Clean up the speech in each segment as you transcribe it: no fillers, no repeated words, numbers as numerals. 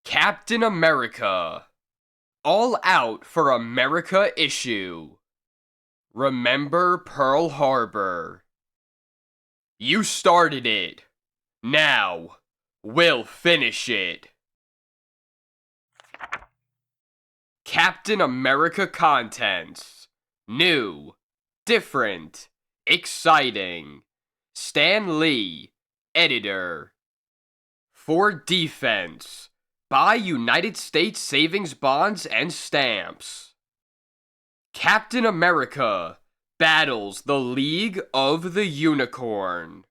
Captain America. All Out for America issue. Remember Pearl Harbor. You started it. Now, we'll finish it. Captain America contents. New, different, exciting. Stan Lee, editor. For defense. Buy United States savings bonds and stamps. Captain America battles the League of the Unicorn.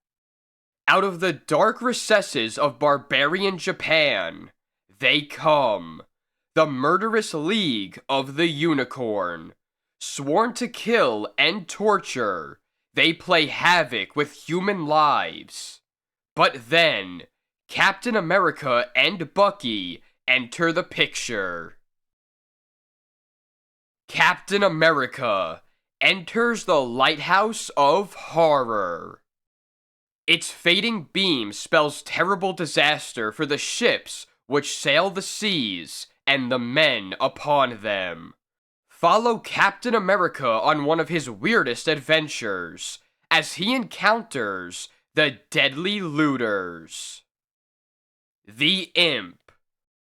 Out of the dark recesses of barbarian Japan, they come. The murderous League of the Unicorn. Sworn to kill and torture, they play havoc with human lives. But then, Captain America and Bucky enter the picture. Captain America enters the Lighthouse of Horror. Its fading beam spells terrible disaster for the ships which sail the seas and the men upon them. Follow Captain America on one of his weirdest adventures as he encounters the deadly looters. The Imp.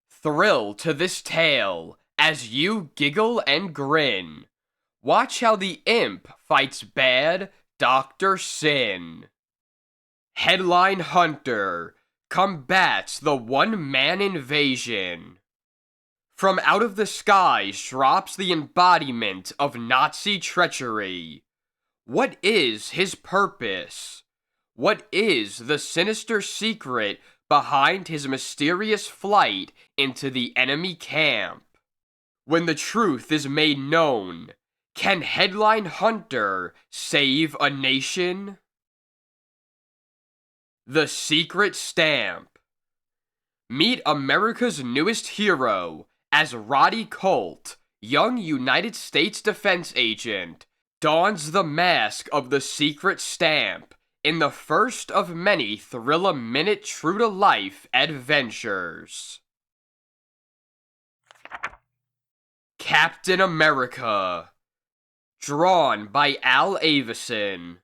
Thrill to this tale as you giggle and grin. Watch how the Imp fights bad Dr. Sin. Headline Hunter combats the one-man invasion. From out of the skies drops the embodiment of Nazi treachery. What is his purpose? What is the sinister secret behind his mysterious flight into the enemy camp? When the truth is made known, can Headline Hunter save a nation? The Secret Stamp. Meet America's newest hero as Roddy Colt, young United States defense agent, dons the mask of the Secret Stamp in the first of many thrill-a-minute true-to-life adventures. Captain America. Drawn by Al Avison.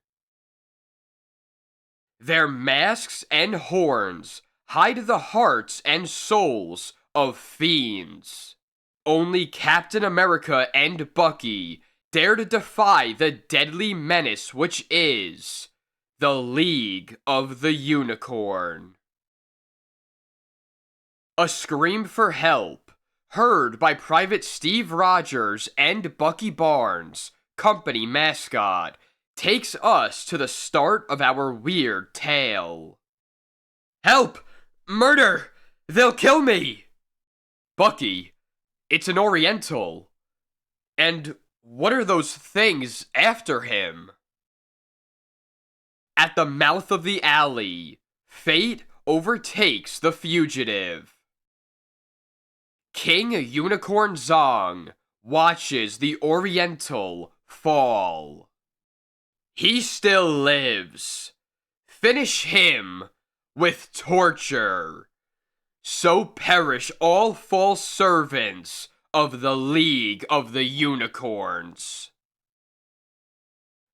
Their masks and horns hide the hearts and souls of fiends. Only Captain America and Bucky dare to defy the deadly menace which is the League of the Unicorn. A scream for help, heard by Private Steve Rogers and Bucky Barnes, company mascot, takes us to the start of our weird tale. Help! Murder! They'll kill me! Bucky, it's an Oriental. And what are those things after him? At the mouth of the alley, fate overtakes the fugitive. King Unicorn Zong watches the Oriental fall. He still lives. Finish him with torture. So perish all false servants of the League of the Unicorns.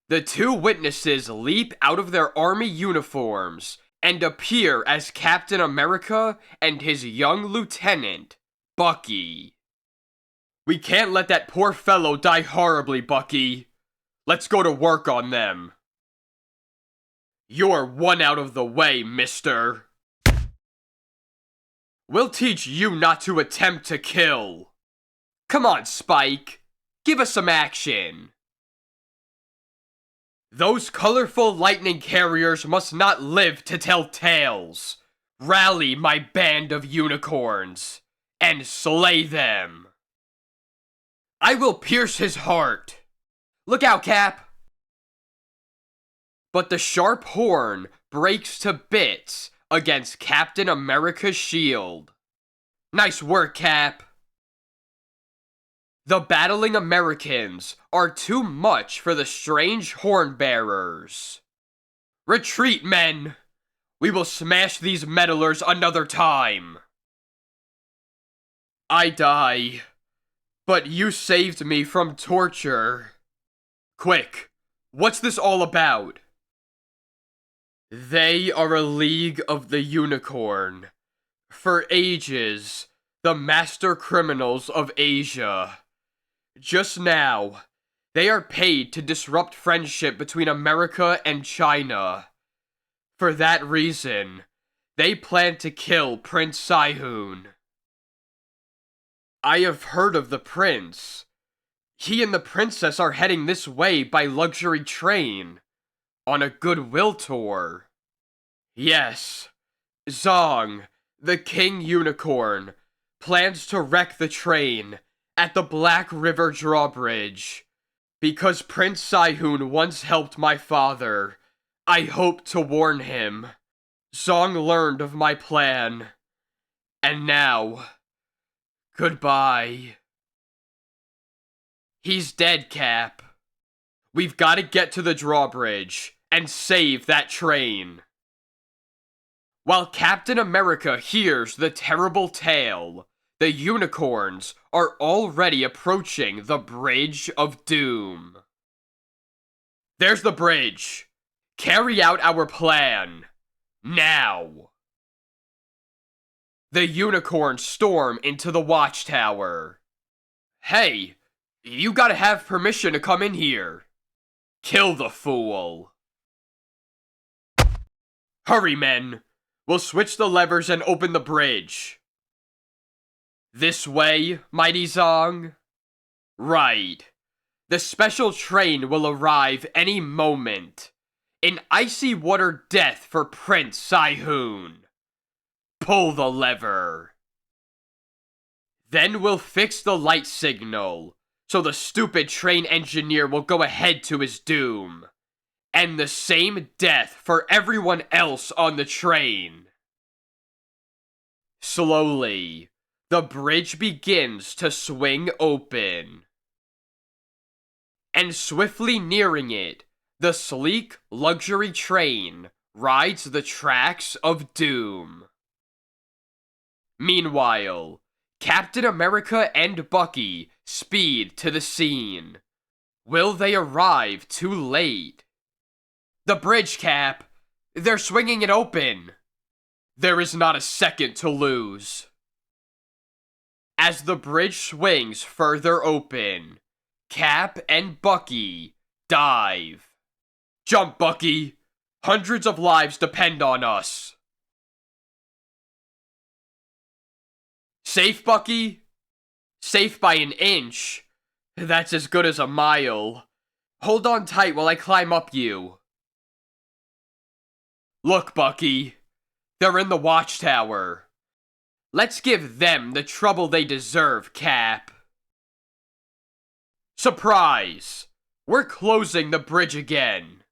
The two witnesses leap out of their army uniforms and appear as Captain America and his young lieutenant, Bucky. We can't let that poor fellow die horribly, Bucky. Let's go to work on them. You're one out of the way, mister. We'll teach you not to attempt to kill. Come on, Spike. Give us some action. Those colorful lightning carriers must not live to tell tales. Rally, my band of unicorns, and slay them. I will pierce his heart. Look out, Cap. But the sharp horn breaks to bits against Captain America's shield. Nice work, Cap. The battling Americans are too much for the strange horn bearers. Retreat, men! We will smash these meddlers another time. I die, but you saved me from torture. Quick, what's this all about? They are a League of the Unicorn. For ages, the master criminals of Asia. Just now, they are paid to disrupt friendship between America and China. For that reason, they plan to kill Prince Sihun. I have heard of the prince. He and the princess are heading this way by luxury train, on a goodwill tour. Yes, Zong, the King Unicorn, plans to wreck the train at the Black River Drawbridge. Because Prince Sihun once helped my father, I hope to warn him. Zong learned of my plan. And now, goodbye. He's dead, Cap. We've got to get to the drawbridge and save that train. While Captain America hears the terrible tale, the unicorns are already approaching the Bridge of Doom. There's the bridge. Carry out our plan. Now. The unicorns storm into the watchtower. Hey, you gotta have permission to come in here. Kill the fool. Hurry, men. We'll switch the levers and open the bridge. This way, Mighty Zong? Right. The special train will arrive any moment. An icy water death for Prince Sihun. Pull the lever. Then we'll fix the light signal, so the stupid train engineer will go ahead to his doom. And the same death for everyone else on the train. Slowly, the bridge begins to swing open. And swiftly nearing it, the sleek luxury train rides the tracks of doom. Meanwhile, Captain America and Bucky speed to the scene. Will they arrive too late? The bridge, Cap! They're swinging it open! There is not a second to lose. As the bridge swings further open, Cap and Bucky dive. Jump, Bucky! Hundreds of lives depend on us. Safe, Bucky? Safe by an inch. That's as good as a mile. Hold on tight while I climb up you. Look, Bucky. They're in the watchtower. Let's give them the trouble they deserve, Cap. Surprise! We're closing the bridge again.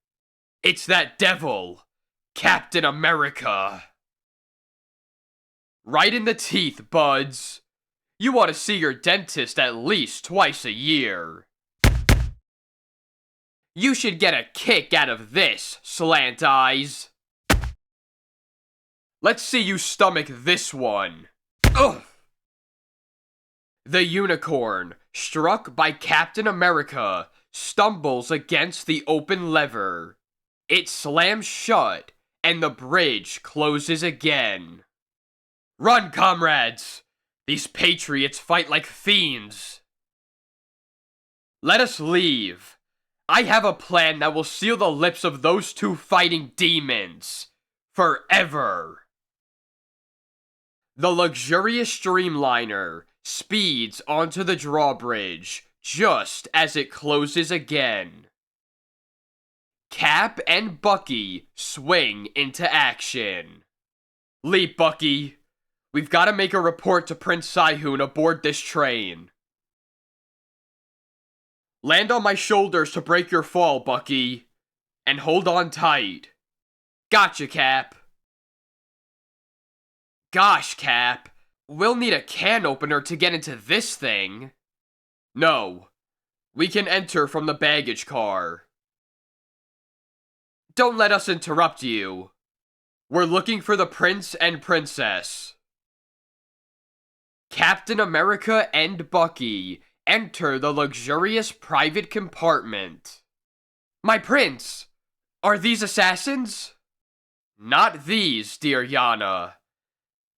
It's that devil, Captain America. Right in the teeth, buds. You ought to see your dentist at least twice a year. You should get a kick out of this, Slant Eyes. Let's see you stomach this one. Ugh! The unicorn, struck by Captain America, stumbles against the open lever. It slams shut, and the bridge closes again. Run, comrades! These patriots fight like fiends. Let us leave. I have a plan that will seal the lips of those two fighting demons. Forever. The luxurious streamliner speeds onto the drawbridge just as it closes again. Cap and Bucky swing into action. Leap, Bucky. We've got to make a report to Prince Sihun aboard this train. Land on my shoulders to break your fall, Bucky. And hold on tight. Gotcha, Cap. Gosh, Cap. We'll need a can opener to get into this thing. No. We can enter from the baggage car. Don't let us interrupt you. We're looking for the prince and princess. Captain America and Bucky enter the luxurious private compartment. My prince, are these assassins? Not these, dear Yana.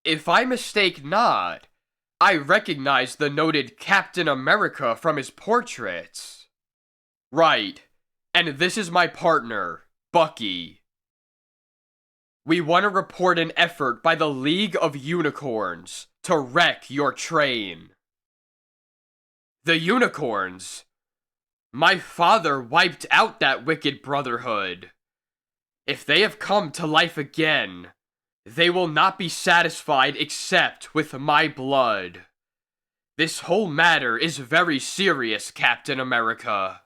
If I mistake not, I recognize the noted Captain America from his portraits. Right, and this is my partner, Bucky. We want to report an effort by the League of Unicorns to wreck your train. The Unicorns? My father wiped out that wicked brotherhood. If they have come to life again, they will not be satisfied except with my blood. This whole matter is very serious, Captain America.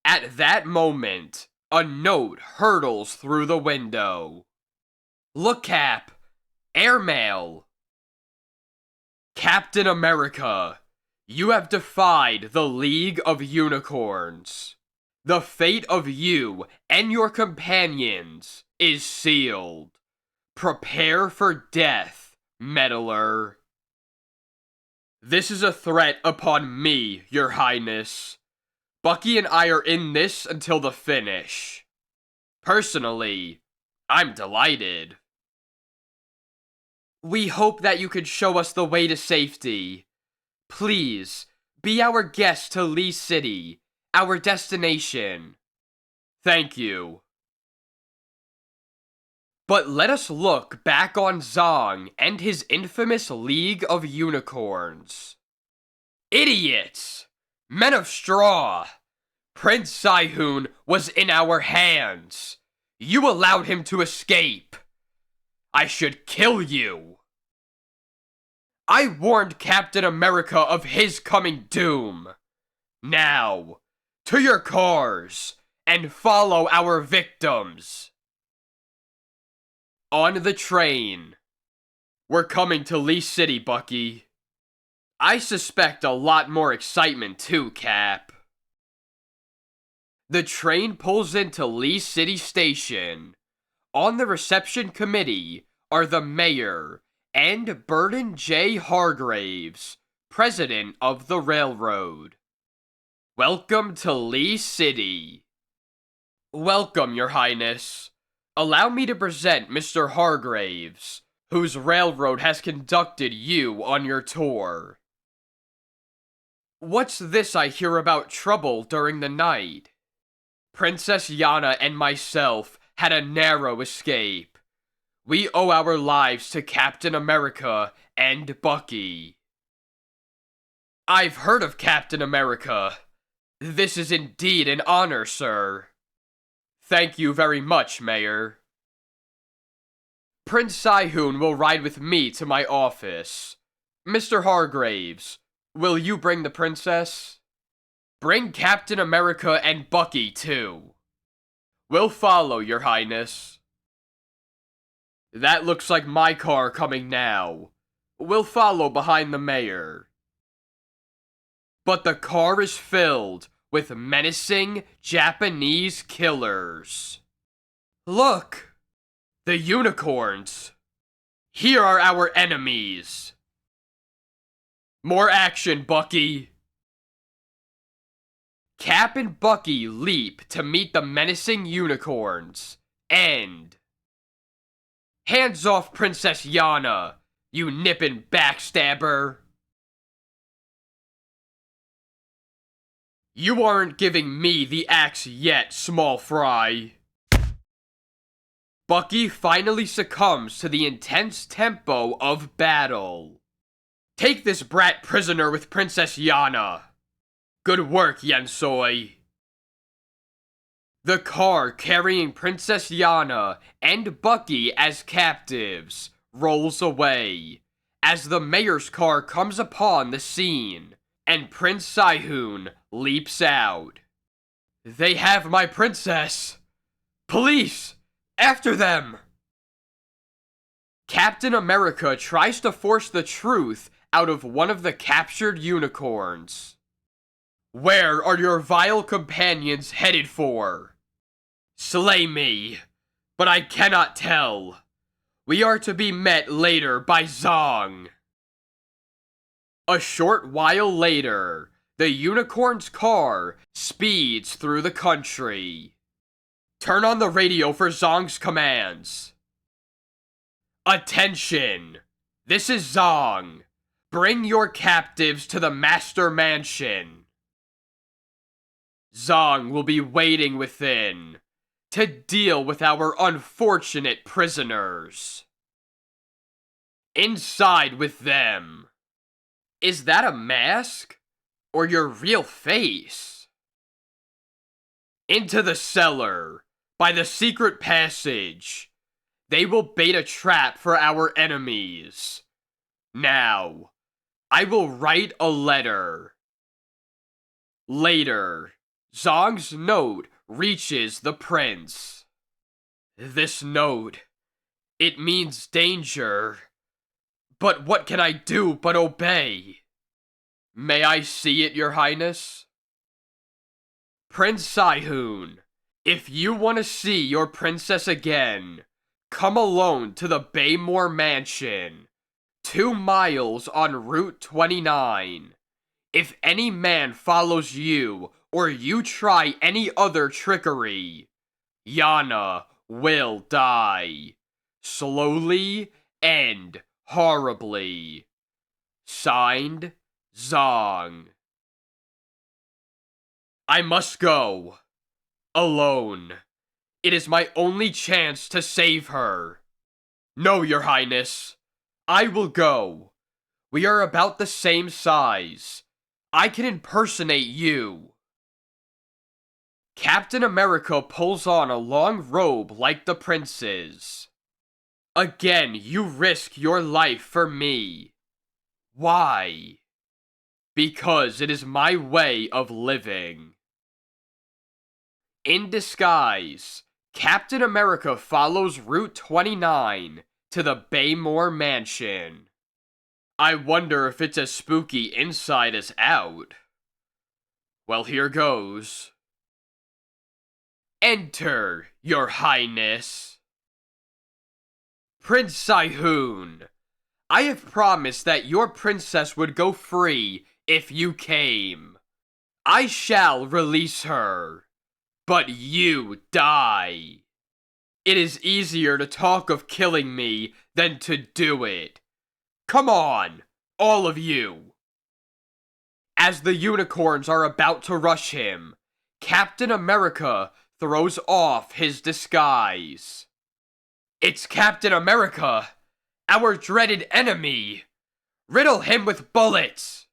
At that moment, a note hurtles through the window. Look, Cap! Airmail! Captain America, you have defied the League of Unicorns. The fate of you and your companions is sealed. Prepare for death, meddler. This is a threat upon me, Your Highness. Bucky and I are in this until the finish. Personally, I'm delighted. We hope that you could show us the way to safety. Please, be our guest to Lee City, our destination. Thank you. But let us look back on Zong and his infamous League of Unicorns. Idiots! Men of straw! Prince Sai-hoon was in our hands. You allowed him to escape. I should kill you. I warned Captain America of his coming doom. Now, to your cars, and follow our victims. On the train. We're coming to Lee City, Bucky. I suspect a lot more excitement too, Cap. The train pulls into Lee City Station. On the reception committee are the mayor and Burton J. Hargraves, president of the railroad. Welcome to Lee City. Welcome, Your Highness. Allow me to present Mr. Hargraves, whose railroad has conducted you on your tour. What's this I hear about trouble during the night? Princess Yana and myself had a narrow escape. We owe our lives to Captain America and Bucky. I've heard of Captain America. This is indeed an honor, sir. Thank you very much, Mayor. Prince Sai-hoon will ride with me to my office. Mr. Hargraves, will you bring the princess? Bring Captain America and Bucky, too. We'll follow, Your Highness. That looks like my car coming now. We'll follow behind the mayor. But the car is filled with menacing Japanese killers. Look! The unicorns! Here are our enemies! More action, Bucky! Cap and Bucky leap to meet the menacing unicorns, and... Hands off Princess Yana, you nippin' backstabber! You aren't giving me the axe yet, small fry. Bucky finally succumbs to the intense tempo of battle. Take this brat prisoner with Princess Yana. Good work, Yensoi. The car carrying Princess Yana and Bucky as captives rolls away as the mayor's car comes upon the scene and Prince Sai-hoon leaps out. They have my princess! Police! After them! Captain America tries to force the truth out of one of the captured unicorns. Where are your vile companions headed for? Slay me, but I cannot tell. We are to be met later by Zong. A short while later, the unicorn's car speeds through the country. Turn on the radio for Zong's commands. Attention! This is Zong. Bring your captives to the Master Mansion. Zong will be waiting within to deal with our unfortunate prisoners. Inside with them. Is that a mask? Or your real face? Into the cellar, by the secret passage. They will bait a trap for our enemies. Now, I will write a letter. Later, Zong's note reaches the prince. This note, it means danger. But what can I do but obey? May I see it, your highness? Prince Sihun, if you want to see your princess again, come alone to the Baymore Mansion, 2 miles on Route 29. If any man follows you, or you try any other trickery, Yana will die. Slowly and horribly. Signed, Zong. I must go. Alone. It is my only chance to save her. No, your highness. I will go. We are about the same size. I can impersonate you. Captain America pulls on a long robe like the prince's. Again, you risk your life for me. Why? Because it is my way of living. In disguise, Captain America follows Route 29 to the Baymore Mansion. I wonder if it's as spooky inside as out. Well, here goes. Enter, your highness. Prince Sihun, I have promised that your princess would go free if you came. I shall release her, but you die. It is easier to talk of killing me than to do it. Come on, all of you. As the unicorns are about to rush him, Captain America throws off his disguise. It's Captain America, our dreaded enemy. Riddle him with bullets.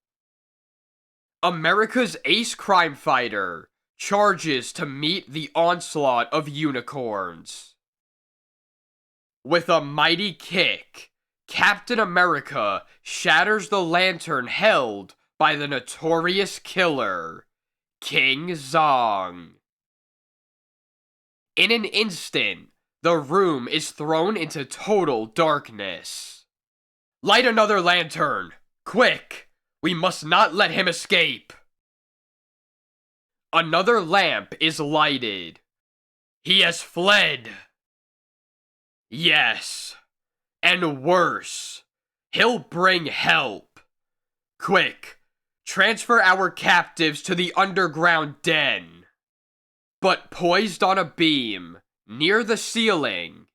America's ace crime fighter charges to meet the onslaught of unicorns. With a mighty kick, Captain America shatters the lantern held by the notorious killer, King Zong. In an instant, the room is thrown into total darkness. Light another lantern! Quick! We must not let him escape! Another lamp is lighted. He has fled! Yes. And worse. He'll bring help. Quick! Transfer our captives to the underground den. But poised on a beam, near the ceiling.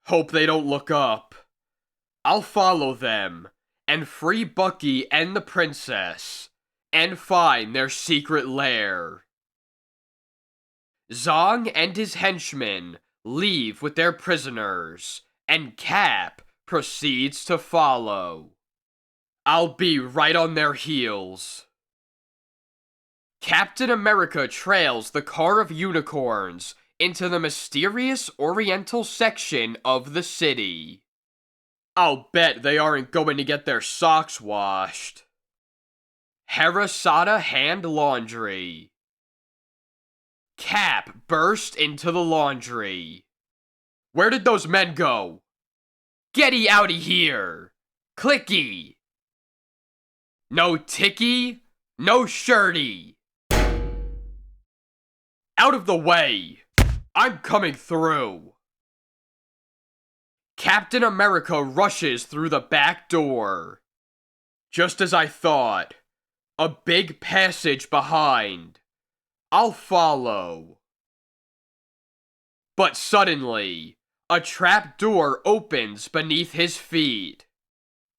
Hope they don't look up. I'll follow them, and free Bucky and the princess, and find their secret lair. Zong and his henchmen leave with their prisoners, and Cap proceeds to follow. I'll be right on their heels. Captain America trails the car of unicorns into the mysterious oriental section of the city. I'll bet they aren't going to get their socks washed. Harasada Hand Laundry. Cap burst into the laundry. Where did those men go? Getty outy here! Clicky! No ticky, no shirty! Out of the way! I'm coming through! Captain America rushes through the back door. Just as I thought. A big passage behind. I'll follow. But suddenly, a trap door opens beneath his feet.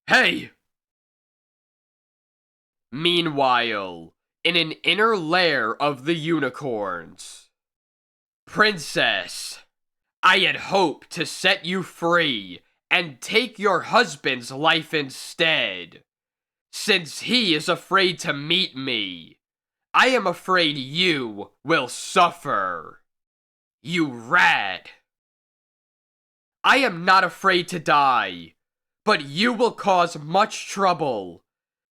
Hey! Meanwhile, in an inner lair of the unicorns. Princess, I had hoped to set you free and take your husband's life instead. Since he is afraid to meet me, I am afraid you will suffer. You rat. I am not afraid to die, but you will cause much trouble.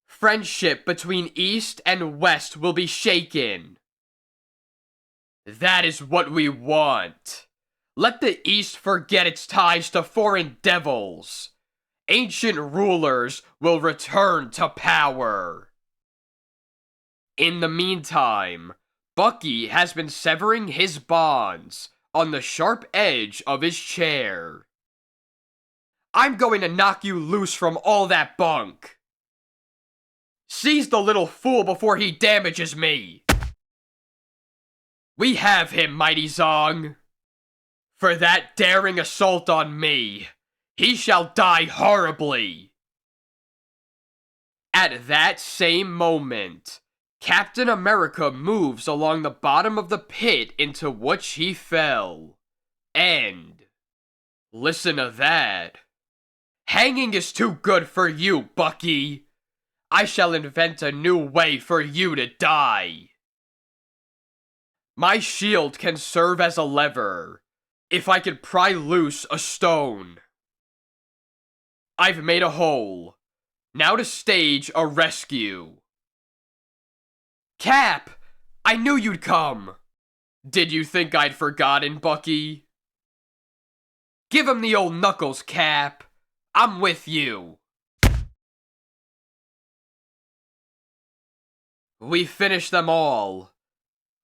Friendship between East and West will be shaken. That is what we want. Let the East forget its ties to foreign devils. Ancient rulers will return to power. In the meantime, Bucky has been severing his bonds on the sharp edge of his chair. I'm going to knock you loose from all that bunk. Seize the little fool before he damages me. We have him, Mighty Zong. For that daring assault on me, he shall die horribly. At that same moment, Captain America moves along the bottom of the pit into which he fell. And listen to that. Hanging is too good for you, Bucky. I shall invent a new way for you to die. My shield can serve as a lever, if I could pry loose a stone. I've made a hole. Now to stage a rescue. Cap! I knew you'd come! Did you think I'd forgotten, Bucky? Give him the old knuckles, Cap. I'm with you. We finished them all.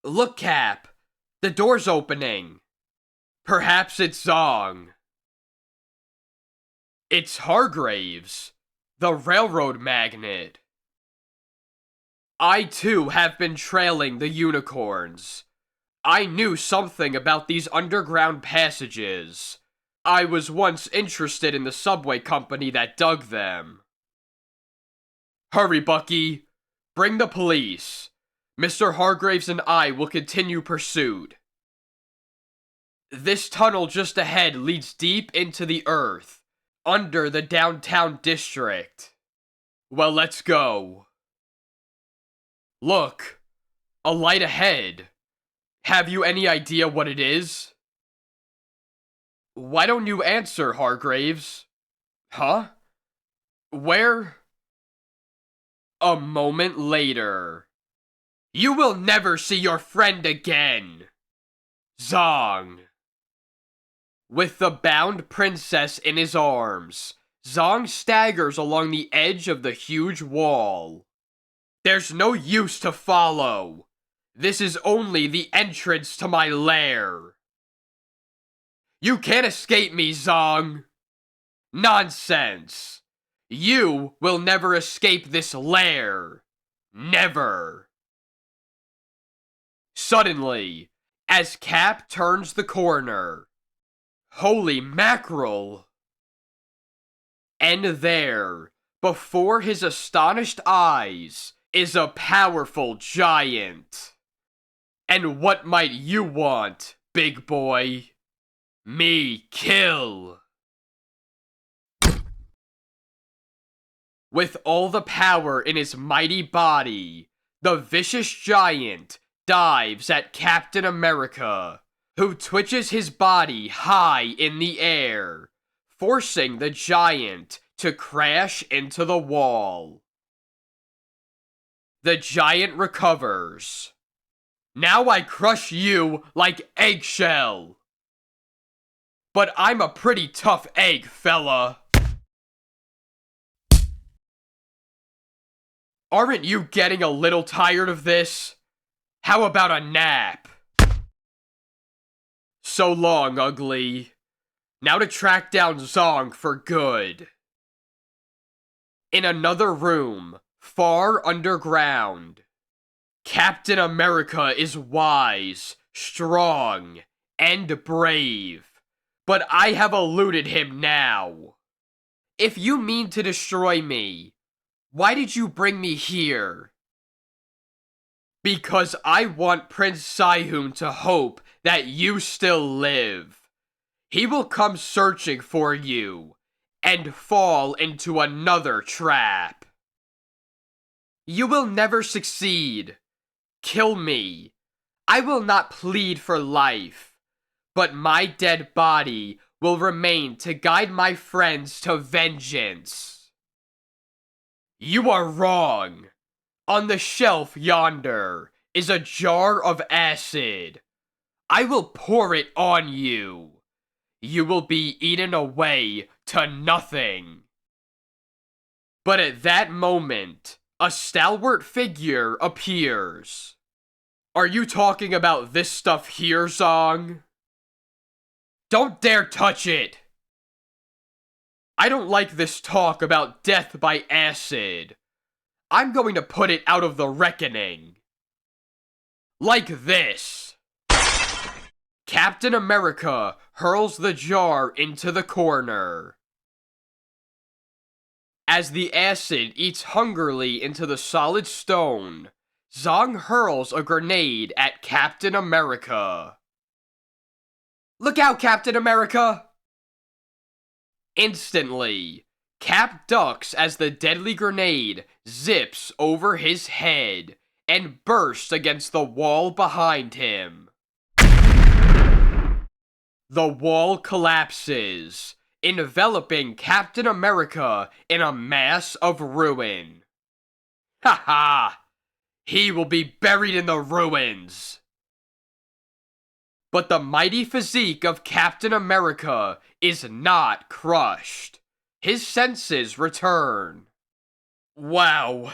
Look, Cap. The door's opening. Perhaps it's Zong. It's Hargraves, the railroad magnate. I too have been trailing the unicorns. I knew something about these underground passages. I was once interested in the subway company that dug them. Hurry, Bucky. Bring the police. Mr. Hargraves and I will continue pursuit. This tunnel just ahead leads deep into the earth, under the downtown district. Well, let's go. Look, a light ahead. Have you any idea what it is? Why don't you answer, Hargraves? Huh? Where? A moment later. You will never see your friend again. Zong. With the bound princess in his arms, Zong staggers along the edge of the huge wall. There's no use to follow. This is only the entrance to my lair. You can't escape me, Zong. Nonsense. You will never escape this lair. Never. Suddenly, as Cap turns the corner, holy mackerel! And there, before his astonished eyes, is a powerful giant. And what might you want, big boy? Me kill. With all the power in his mighty body, the vicious giant dives at Captain America, who twitches his body high in the air, forcing the giant to crash into the wall. The giant recovers. Now I crush you like eggshell. But I'm a pretty tough egg, fella. Aren't you getting a little tired of this? How about a nap? So long, ugly. Now to track down Zong for good. In another room, far underground, Captain America is wise, strong, and brave, but I have eluded him now. If you mean to destroy me, why did you bring me here? Because I want Prince Sihun to hope that you still live. He will come searching for you and fall into another trap. You will never succeed. Kill me. I will not plead for life, but my dead body will remain to guide my friends to vengeance. You are wrong. On the shelf yonder is a jar of acid. I will pour it on you. You will be eaten away to nothing. But at that moment, a stalwart figure appears. Are you talking about this stuff here, Zong? Don't dare touch it! I don't like this talk about death by acid. I'm going to put it out of the reckoning. Like this. Captain America hurls the jar into the corner. As the acid eats hungrily into the solid stone, Zong hurls a grenade at Captain America. Look out, Captain America! Instantly, Cap ducks as the deadly grenade zips over his head and bursts against the wall behind him. The wall collapses, enveloping Captain America in a mass of ruin. Ha ha! He will be buried in the ruins! But the mighty physique of Captain America is not crushed. His senses return. Wow.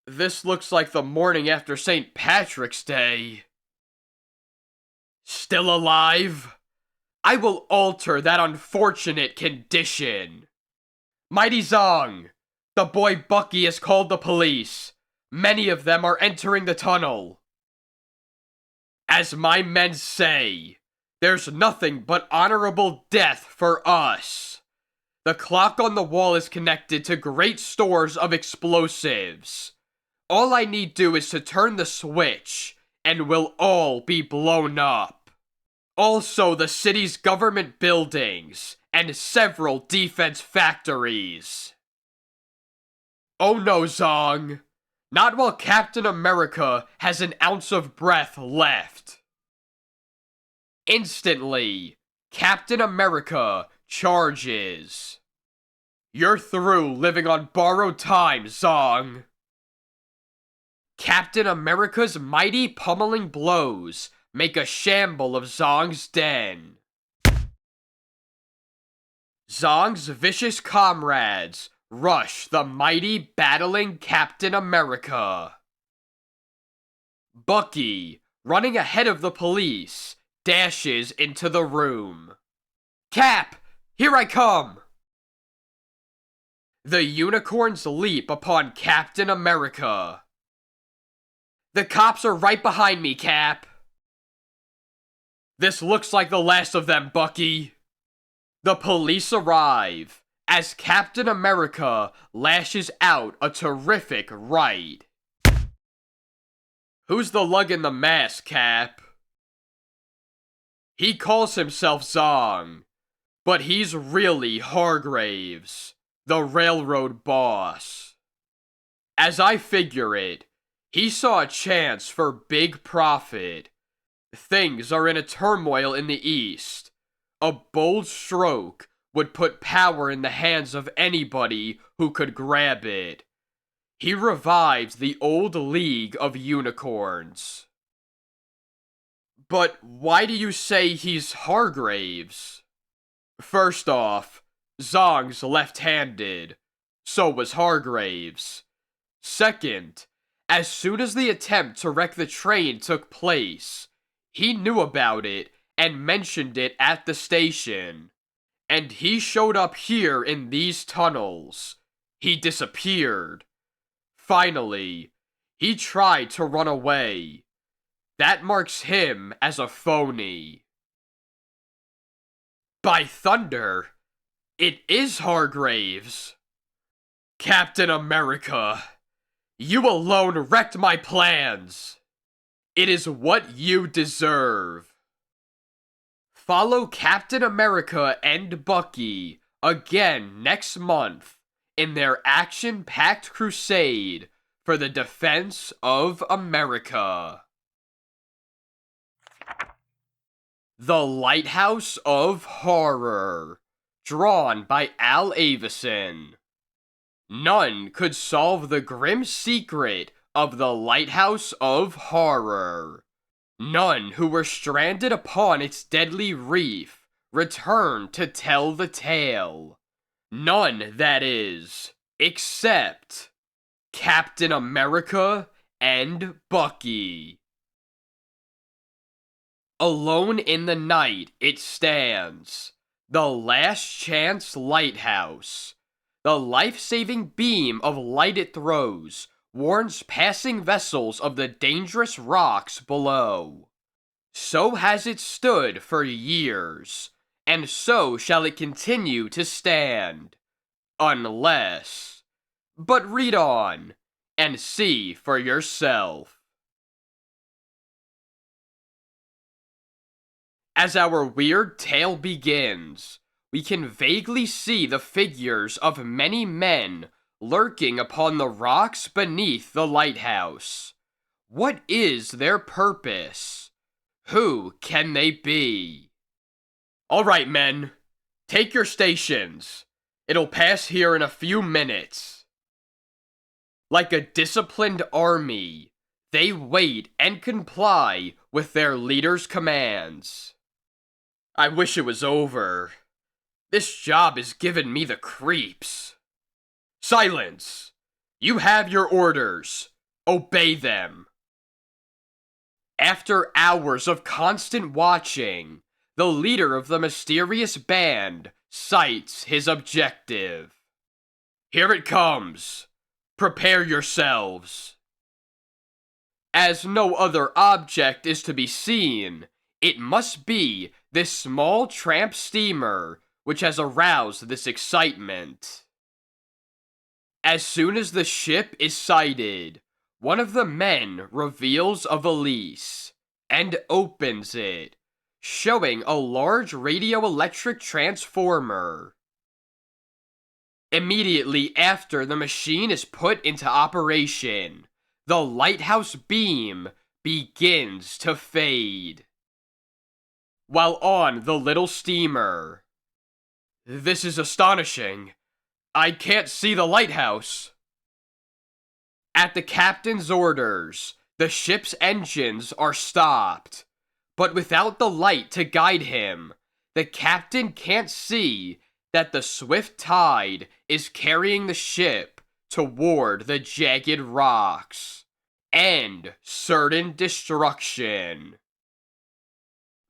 This looks like the morning after St. Patrick's Day. Still alive? I will alter that unfortunate condition. Mighty Zong, the boy Bucky has called the police. Many of them are entering the tunnel. As my men say, there's nothing but honorable death for us. The clock on the wall is connected to great stores of explosives. All I need do is to turn the switch, and we'll all be blown up. Also, the city's government buildings, and several defense factories. Oh no, Zong. Not while Captain America has an ounce of breath left. Instantly, Captain America charges. You're through living on borrowed time, Zong. Captain America's mighty pummeling blows make a shamble of Zong's den. Zong's vicious comrades rush the mighty battling Captain America. Bucky, running ahead of the police, dashes into the room. Cap! Here I come! The unicorns leap upon Captain America. The cops are right behind me, Cap. This looks like the last of them, Bucky. The police arrive as Captain America lashes out a terrific right. Who's the lug in the mask, Cap? He calls himself Zong, but he's really Hargraves, the railroad boss. As I figure it, he saw a chance for big profit. Things are in a turmoil in the East. A bold stroke would put power in the hands of anybody who could grab it. He revives the old League of Unicorns. But why do you say he's Hargraves? First off, Zong's left-handed. So was Hargraves. Second, as soon as the attempt to wreck the train took place, he knew about it and mentioned it at the station. And he showed up here in these tunnels. he disappeared. Finally, he tried to run away. That marks him as a phony. By thunder, it is Hargraves. Captain America, you alone wrecked my plans. It is what you deserve. Follow Captain America and Bucky again next month in their action-packed crusade for the defense of America. The Lighthouse of Horror, drawn by Al Avison. None could solve the grim secret of the Lighthouse of Horror. None who were stranded upon its deadly reef returned to tell the tale. None, that is, except Captain America and Bucky. Alone in the night it stands, the last chance lighthouse. The life-saving beam of light it throws warns passing vessels of the dangerous rocks below. So has it stood for years, and so shall it continue to stand. Unless... But read on, and see for yourself. As our weird tale begins, we can vaguely see the figures of many men lurking upon the rocks beneath the lighthouse. What is their purpose? Who can they be? All right, men, take your stations. It'll pass here in a few minutes. Like a disciplined army, they wait and comply with their leader's commands. I wish it was over. This job is giving me the creeps. Silence! You have your orders. Obey them. After hours of constant watching, the leader of the mysterious band sights his objective. Here it comes. Prepare yourselves. As no other object is to be seen, it must be this small tramp steamer which has aroused this excitement. As soon as the ship is sighted, one of the men reveals a valise and opens it, showing a large radioelectric transformer. Immediately after the machine is put into operation, the lighthouse beam begins to fade. While on the little steamer, "This is astonishing. I can't see the lighthouse." At the captain's orders, the ship's engines are stopped, but without the light to guide him, the captain can't see that the swift tide is carrying the ship toward the jagged rocks and certain destruction.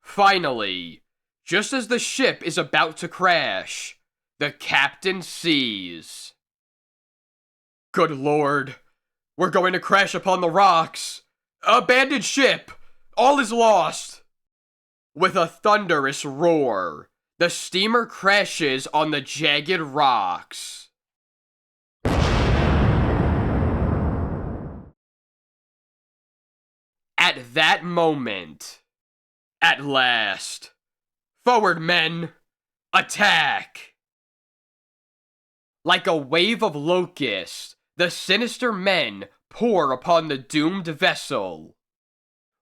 Finally, just as the ship is about to crash, the captain sees. Good Lord, we're going to crash upon the rocks. Abandoned ship! All is lost! With a thunderous roar, the steamer crashes on the jagged rocks. At that moment, at last, forward men, attack! Like a wave of locusts, the sinister men pour upon the doomed vessel.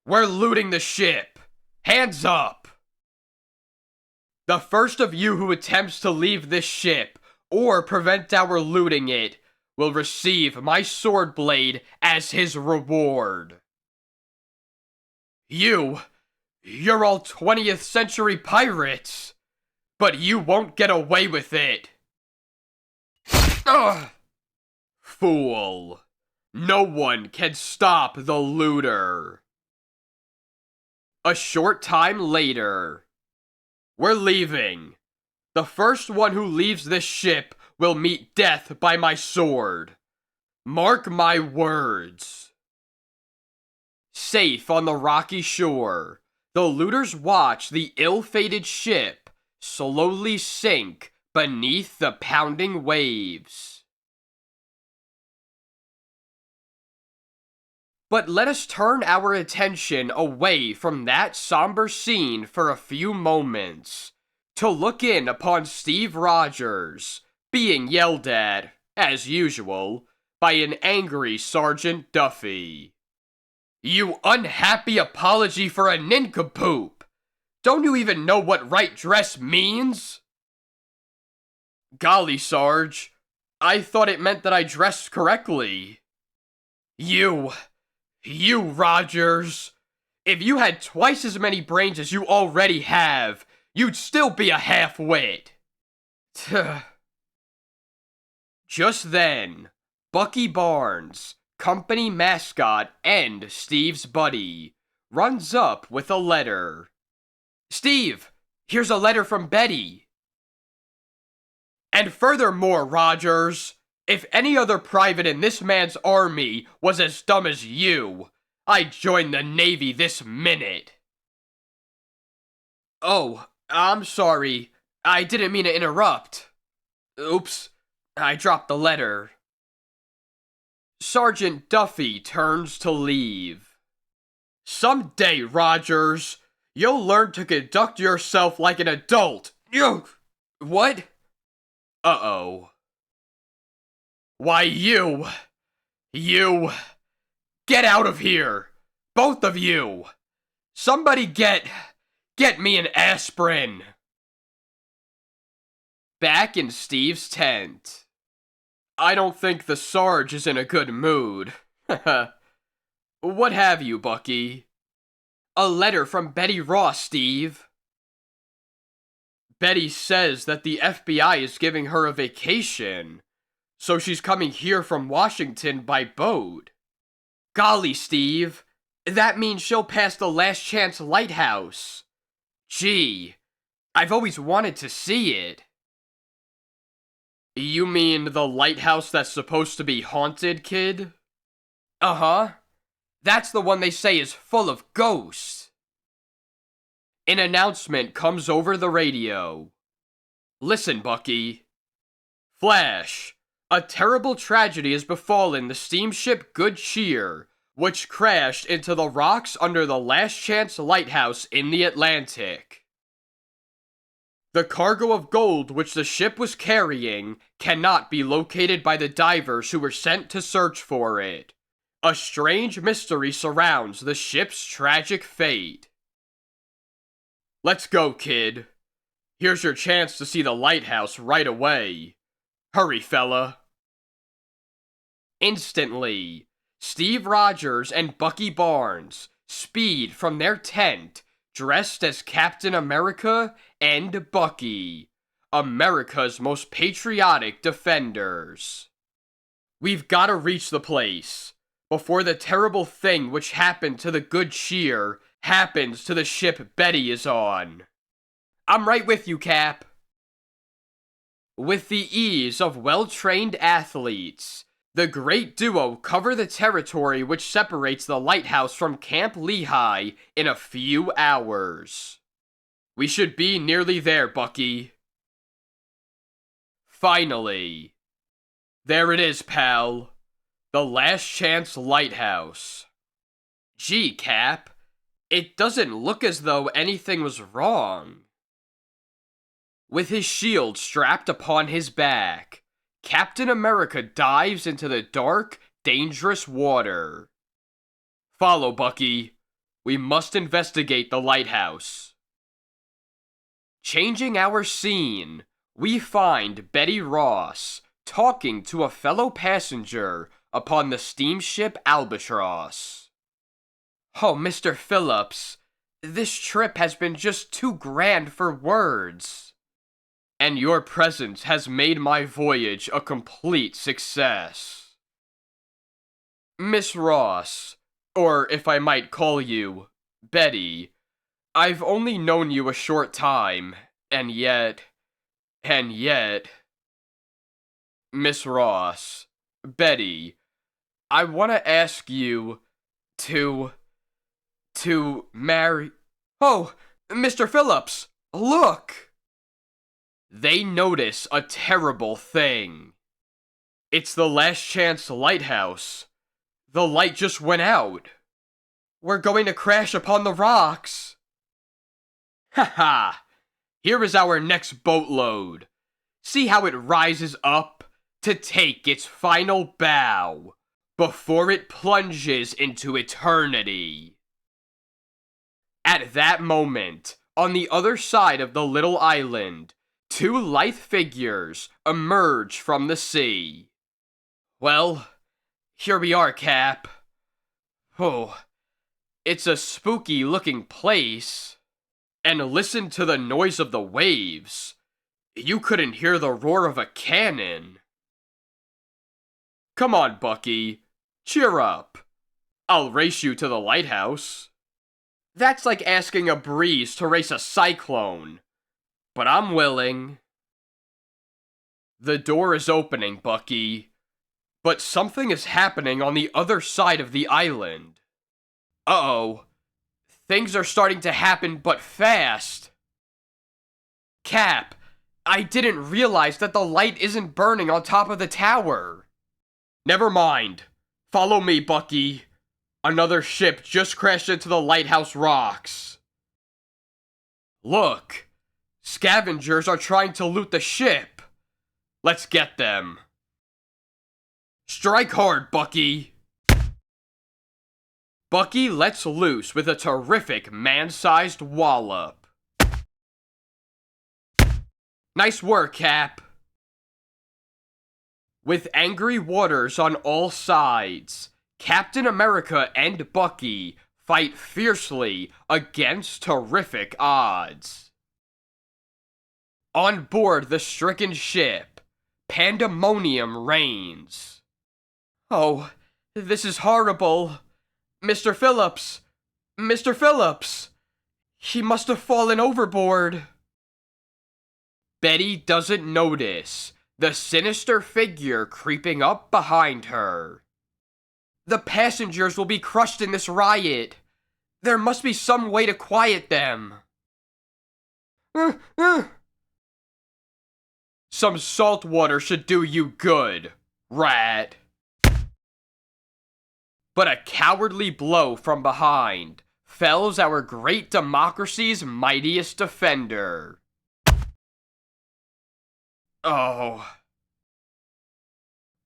We're looting the ship! Hands up! The first of you who attempts to leave this ship or prevent our looting it will receive my sword blade as his reward. You're all 20th century pirates, but you won't get away with it. Ugh! Fool. No one can stop the looter. A short time later, we're leaving. The first one who leaves this ship will meet death by my sword. Mark my words. Safe on the rocky shore, the looters watch the ill-fated ship slowly sink beneath the pounding waves. But let us turn our attention away from that somber scene for a few moments to look in upon Steve Rogers being yelled at, as usual, by an angry Sergeant Duffy. You unhappy apology for a nincompoop! Don't you even know what right dress means? Golly, Sarge, I thought it meant that I dressed correctly. You, Rogers, if you had twice as many brains as you already have, you'd still be a half-wit. Just then, Bucky Barnes, company mascot and Steve's buddy, runs up with a letter. Steve, here's a letter from Betty. And furthermore, Rogers, if any other private in this man's army was as dumb as you, I'd join the Navy this minute. Oh, I'm sorry. I didn't mean to interrupt. Oops, I dropped the letter. Sergeant Duffy turns to leave. Someday, Rogers, you'll learn to conduct yourself like an adult. What? Uh-oh. Why, you, get out of here, both of you. Somebody get me an aspirin. Back in Steve's tent. I don't think the Sarge is in a good mood. What have you, Bucky? A letter from Betty Ross, Steve. Betty says that the FBI is giving her a vacation, so she's coming here from Washington by boat. Golly, Steve, that means she'll pass the Last Chance Lighthouse. Gee, I've always wanted to see it. You mean the lighthouse that's supposed to be haunted, kid? Uh-huh. That's the one they say is full of ghosts. An announcement comes over the radio. Listen, Bucky. Flash, a terrible tragedy has befallen the steamship Good Cheer, which crashed into the rocks under the Last Chance Lighthouse in the Atlantic. The cargo of gold which the ship was carrying cannot be located by the divers who were sent to search for it. A strange mystery surrounds the ship's tragic fate. Let's go, kid. Here's your chance to see the lighthouse right away. Hurry, fella. Instantly, Steve Rogers and Bucky Barnes speed from their tent dressed as Captain America and Bucky, America's most patriotic defenders. We've got to reach the place before the terrible thing which happened to the Good Cheer happens to the ship Betty is on. I'm right with you, Cap. With the ease of well-trained athletes, the great duo cover the territory which separates the lighthouse from Camp Lehigh in a few hours. We should be nearly there, Bucky. Finally. There it is, pal. The Last Chance Lighthouse. Gee, Cap, it doesn't look as though anything was wrong. With his shield strapped upon his back, Captain America dives into the dark, dangerous water. Follow, Bucky. We must investigate the lighthouse. Changing our scene, we find Betty Ross talking to a fellow passenger upon the steamship Albatross. Oh, Mr. Phillips, this trip has been just too grand for words. And your presence has made my voyage a complete success. Miss Ross, or if I might call you, Betty, I've only known you a short time, and yet... Miss Ross, Betty, I want to ask you to marry. Oh, Mr. Phillips, look! They notice a terrible thing. It's the Last Chance lighthouse. The light just went out. We're going to crash upon the rocks. Ha ha! Here is our next boatload. See how it rises up to take its final bow before it plunges into eternity. At that moment, on the other side of the little island, two lithe figures emerge from the sea. Well, here we are, Cap. Oh, it's a spooky-looking place. And listen to the noise of the waves. You couldn't hear the roar of a cannon. Come on, Bucky. Cheer up. I'll race you to the lighthouse. That's like asking a breeze to race a cyclone. But I'm willing. The door is opening, Bucky. But something is happening on the other side of the island. Uh-oh. Things are starting to happen, but fast. Cap, I didn't realize that the light isn't burning on top of the tower. Never mind. Follow me, Bucky. Another ship just crashed into the lighthouse rocks. Look, scavengers are trying to loot the ship. Let's get them. Strike hard, Bucky. Bucky lets loose with a terrific man-sized wallop. Nice work, Cap. With angry waters on all sides, Captain America and Bucky fight fiercely against terrific odds. On board the stricken ship, pandemonium reigns. Oh, this is horrible. Mr. Phillips! Mr. Phillips! He must have fallen overboard. Betty doesn't notice the sinister figure creeping up behind her. The passengers will be crushed in this riot. There must be some way to quiet them. Some salt water should do you good, rat. But a cowardly blow from behind fells our great democracy's mightiest defender. Oh.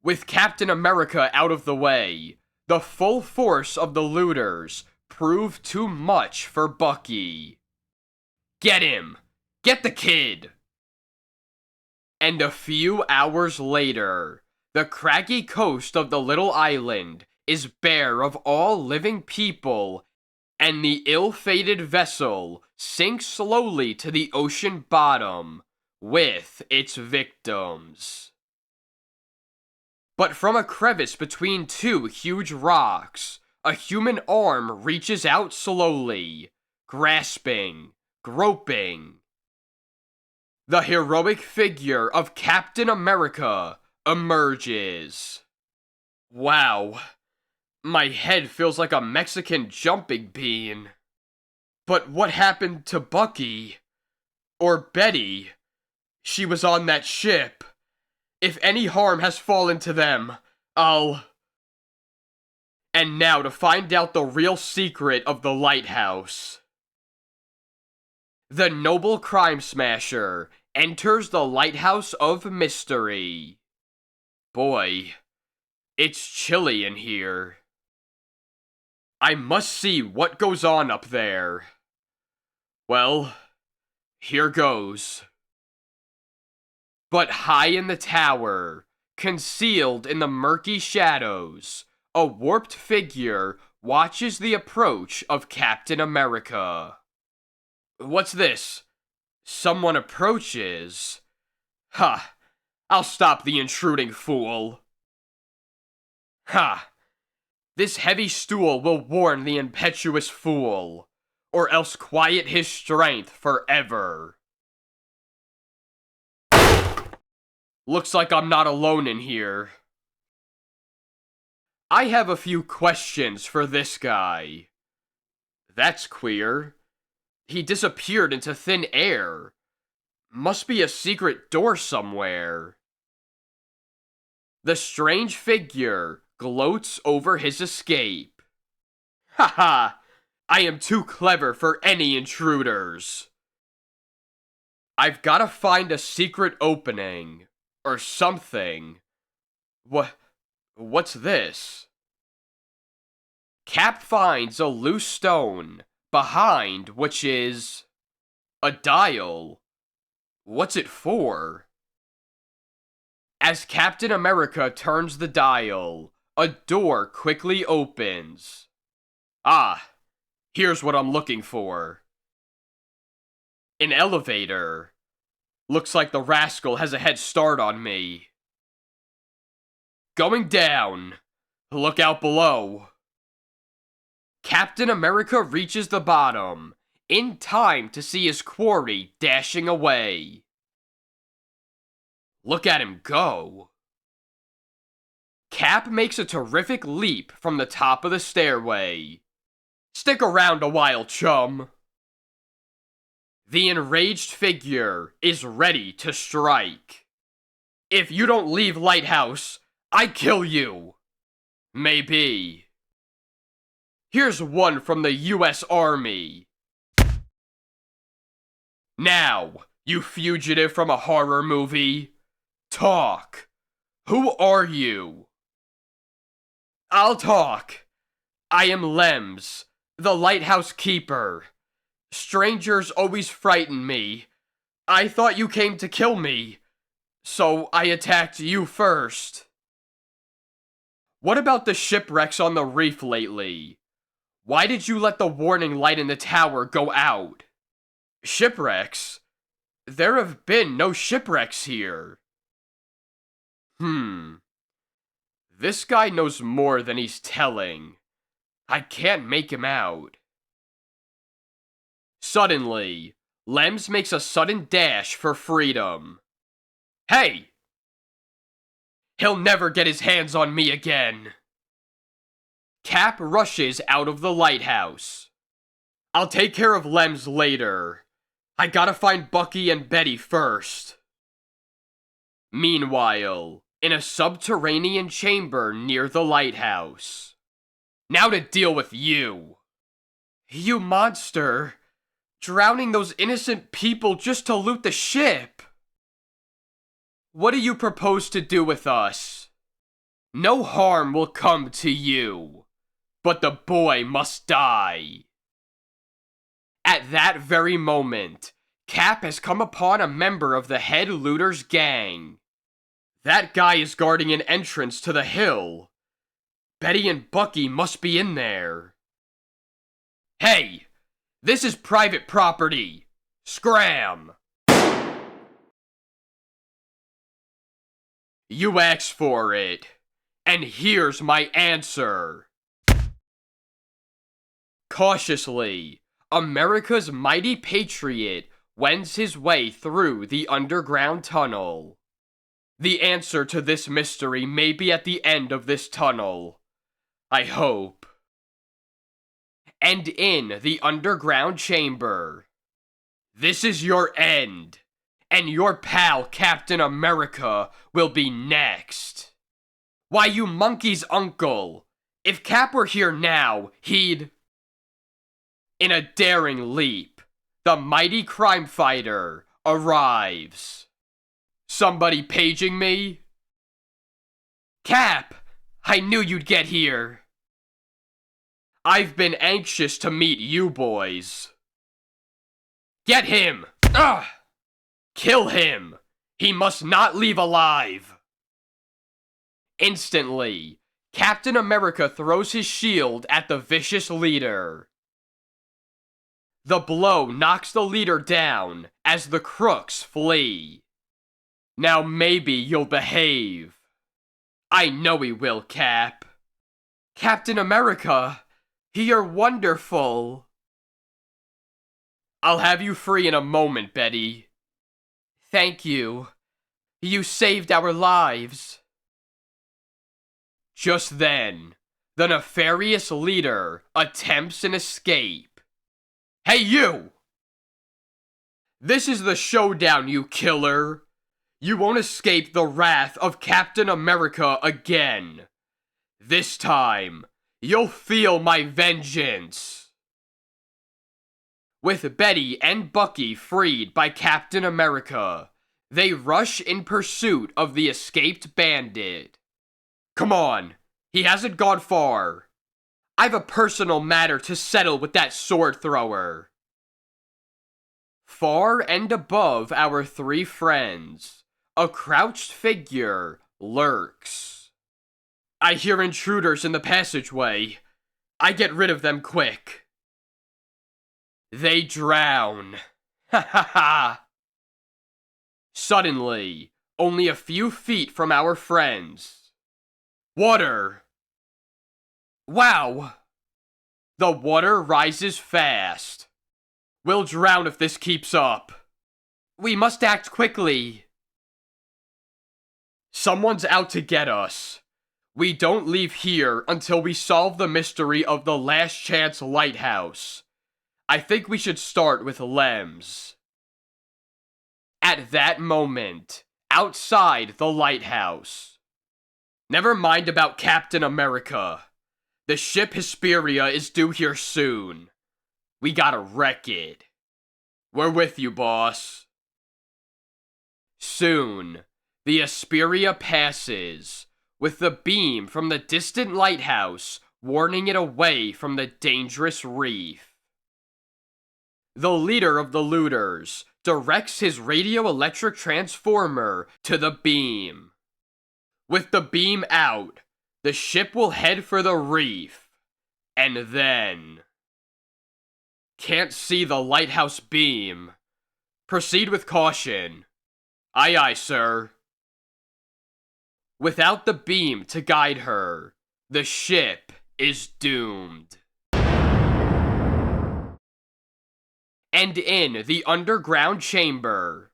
With Captain America out of the way, the full force of the looters proved too much for Bucky. Get him! Get the kid! And a few hours later, the craggy coast of the little island is bare of all living people, and the ill-fated vessel sinks slowly to the ocean bottom with its victims. But from a crevice between two huge rocks, a human arm reaches out slowly, grasping, groping. The heroic figure of Captain America emerges. Wow. My head feels like a Mexican jumping bean. But what happened to Bucky? Or Betty? She was on that ship. If any harm has fallen to them, I'll... And now to find out the real secret of the lighthouse. The noble crime smasher enters the lighthouse of mystery. Boy, it's chilly in here. I must see what goes on up there. Well, here goes. But high in the tower, concealed in the murky shadows, a warped figure watches the approach of Captain America. What's this? Someone approaches. Ha! I'll stop the intruding fool. Ha! This heavy stool will warn the impetuous fool, or else quiet his strength forever. Looks like I'm not alone in here. I have a few questions for this guy. That's queer. He disappeared into thin air. Must be a secret door somewhere. The strange figure gloats over his escape. Haha! I am too clever for any intruders. I've gotta find a secret opening. Or something. What's this? Cap finds a loose stone, behind which is a dial. What's it for? As Captain America turns the dial, a door quickly opens. Ah, here's what I'm looking for. An elevator. Looks like the rascal has a head start on me. Going down. Look out below. Captain America reaches the bottom, in time to see his quarry dashing away. Look at him go. Cap makes a terrific leap from the top of the stairway. Stick around a while, chum. The enraged figure is ready to strike. If you don't leave Lighthouse, I kill you. Maybe. Here's one from the US Army. Now, you fugitive from a horror movie, talk. Who are you? I'll talk. I am Lems, the lighthouse keeper. Strangers always frighten me. I thought you came to kill me, so I attacked you first. What about the shipwrecks on the reef lately? Why did you let the warning light in the tower go out? Shipwrecks? There have been no shipwrecks here. This guy knows more than he's telling. I can't make him out. Suddenly, Lems makes a sudden dash for freedom. Hey! He'll never get his hands on me again. Cap rushes out of the lighthouse. I'll take care of Lems later. I gotta find Bucky and Betty first. Meanwhile, in a subterranean chamber near the lighthouse. Now to deal with you. You monster. Drowning those innocent people just to loot the ship. What do you propose to do with us? No harm will come to you, but the boy must die. At that very moment, Cap has come upon a member of the head looter's gang. That guy is guarding an entrance to the hill. Betty and Bucky must be in there. Hey! This is private property! Scram! You asked for it, and here's my answer. Cautiously, America's mighty patriot wends his way through the underground tunnel. The answer to this mystery may be at the end of this tunnel. I hope. And in the underground chamber, this is your end, and your pal Captain America will be next. Why, you monkey's uncle, if Cap were here now, he'd... In a daring leap, the mighty crime fighter arrives. Somebody paging me? Cap, I knew you'd get here. I've been anxious to meet you boys. Get him! Ugh! Kill him! He must not leave alive! Instantly, Captain America throws his shield at the vicious leader. The blow knocks the leader down as the crooks flee. Now maybe you'll behave. I know he will, Cap. Captain America, you're wonderful. I'll have you free in a moment, Betty. Thank you. You saved our lives. Just then, the nefarious leader attempts an escape. Hey, you! This is the showdown, you killer! You won't escape the wrath of Captain America again. This time, you'll feel my vengeance. With Betty and Bucky freed by Captain America, they rush in pursuit of the escaped bandit. Come on, he hasn't gone far. I've a personal matter to settle with that sword thrower. Far and above our three friends, a crouched figure lurks. I hear intruders in the passageway. I get rid of them quick. They drown. Ha ha ha! Suddenly, only a few feet from our friends. Water! Wow! The water rises fast. We'll drown if this keeps up. We must act quickly. Someone's out to get us. We don't leave here until we solve the mystery of the Last Chance Lighthouse. I think we should start with Lems. At that moment, outside the lighthouse. Never mind about Captain America. The ship Hesperia is due here soon. We gotta wreck it. We're with you, boss. Soon, the Hesperia passes, with the beam from the distant lighthouse warning it away from the dangerous reef. The leader of the looters directs his radioelectric transformer to the beam. With the beam out, the ship will head for the reef. And then... Can't see the lighthouse beam. Proceed with caution. Aye aye, sir. Without the beam to guide her, the ship is doomed. And in the underground chamber.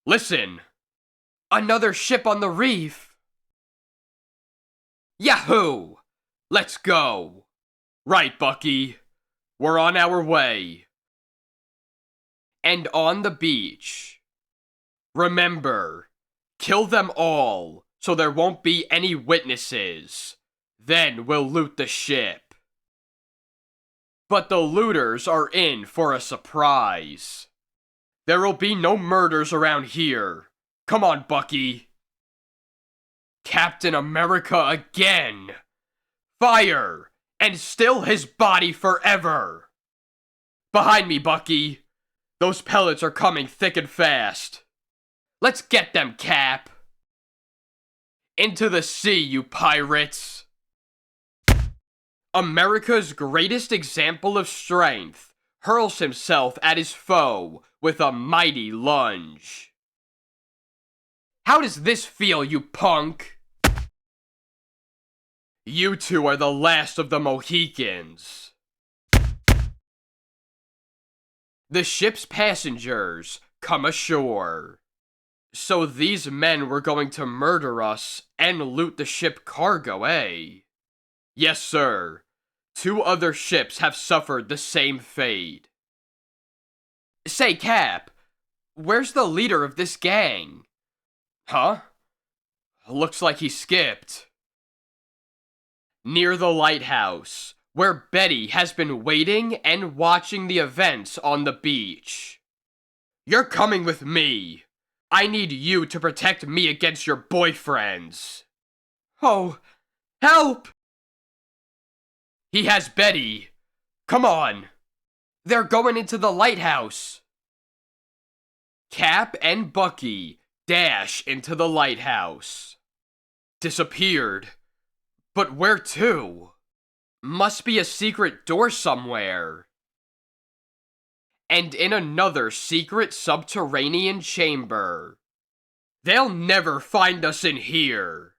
Listen! Another ship on the reef! Yahoo! Let's go! Right, Bucky. We're on our way. And on the beach. Remember, kill them all, so there won't be any witnesses. Then we'll loot the ship. But the looters are in for a surprise. There'll be no murders around here. Come on, Bucky. Captain America again! Fire! And still his body forever! Behind me, Bucky! Those pellets are coming thick and fast. Let's get them, Cap! Into the sea, you pirates! America's greatest example of strength hurls himself at his foe with a mighty lunge. How does this feel, you punk? You two are the last of the Mohicans. The ship's passengers come ashore. So these men were going to murder us and loot the ship cargo, eh? Yes, sir. 2 other ships have suffered the same fate. Say, Cap, where's the leader of this gang? Huh? Looks like he skipped. Near the lighthouse, where Betty has been waiting and watching the events on the beach. You're coming with me. I need you to protect me against your boyfriends. Oh, help! He has Betty. Come on. They're going into the lighthouse. Cap and Bucky dash into the lighthouse. Disappeared. But where to? Must be a secret door somewhere. And in another secret subterranean chamber. They'll never find us in here.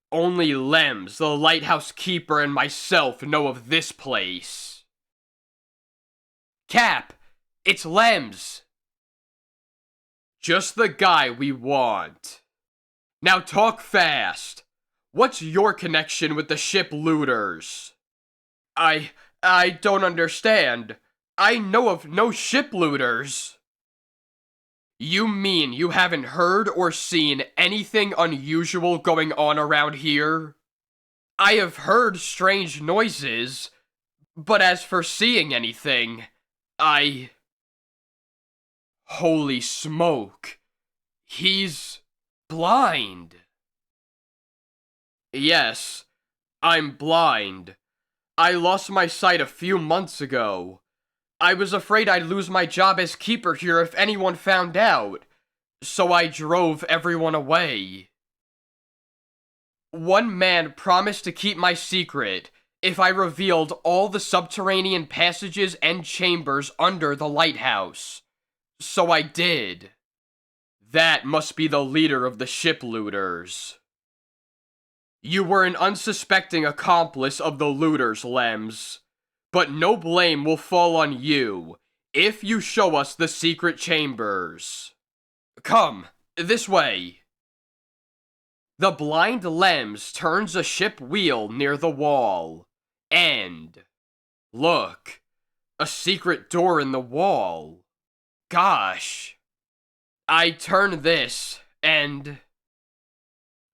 Only Lems, the lighthouse keeper, and myself know of this place. Cap, it's Lems. Just the guy we want. Now talk fast. What's your connection with the ship looters? I don't understand. I know of no ship looters. You mean you haven't heard or seen anything unusual going on around here? I have heard strange noises, but as for seeing anything, Holy smoke. He's blind. Yes, I'm blind. I lost my sight a few months ago. I was afraid I'd lose my job as keeper here if anyone found out, so I drove everyone away. One man promised to keep my secret if I revealed all the subterranean passages and chambers under the lighthouse. So I did. That must be the leader of the ship looters. You were an unsuspecting accomplice of the looters, Lems. But no blame will fall on you if you show us the secret chambers. Come, this way. The blind Lems turns a ship wheel near the wall. And, look, a secret door in the wall. Gosh. I turn this, and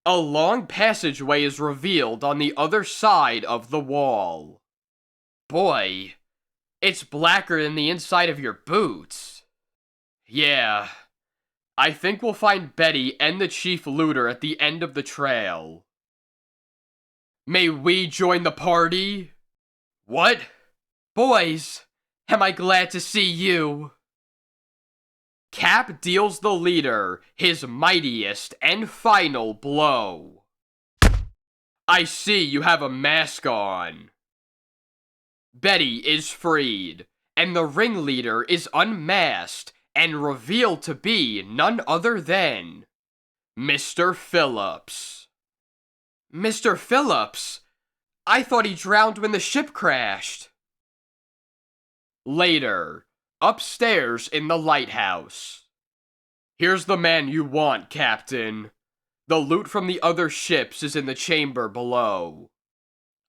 a long passageway is revealed on the other side of the wall. Boy, it's blacker than the inside of your boots. Yeah, I think we'll find Betty and the chief looter at the end of the trail. May we join the party? What? Boys, am I glad to see you. Cap deals the leader his mightiest and final blow. I see you have a mask on. Betty is freed, and the ringleader is unmasked and revealed to be none other than Mr. Phillips. Mr. Phillips? I thought he drowned when the ship crashed. Later, upstairs in the lighthouse. Here's the man you want, Captain. The loot from the other ships is in the chamber below.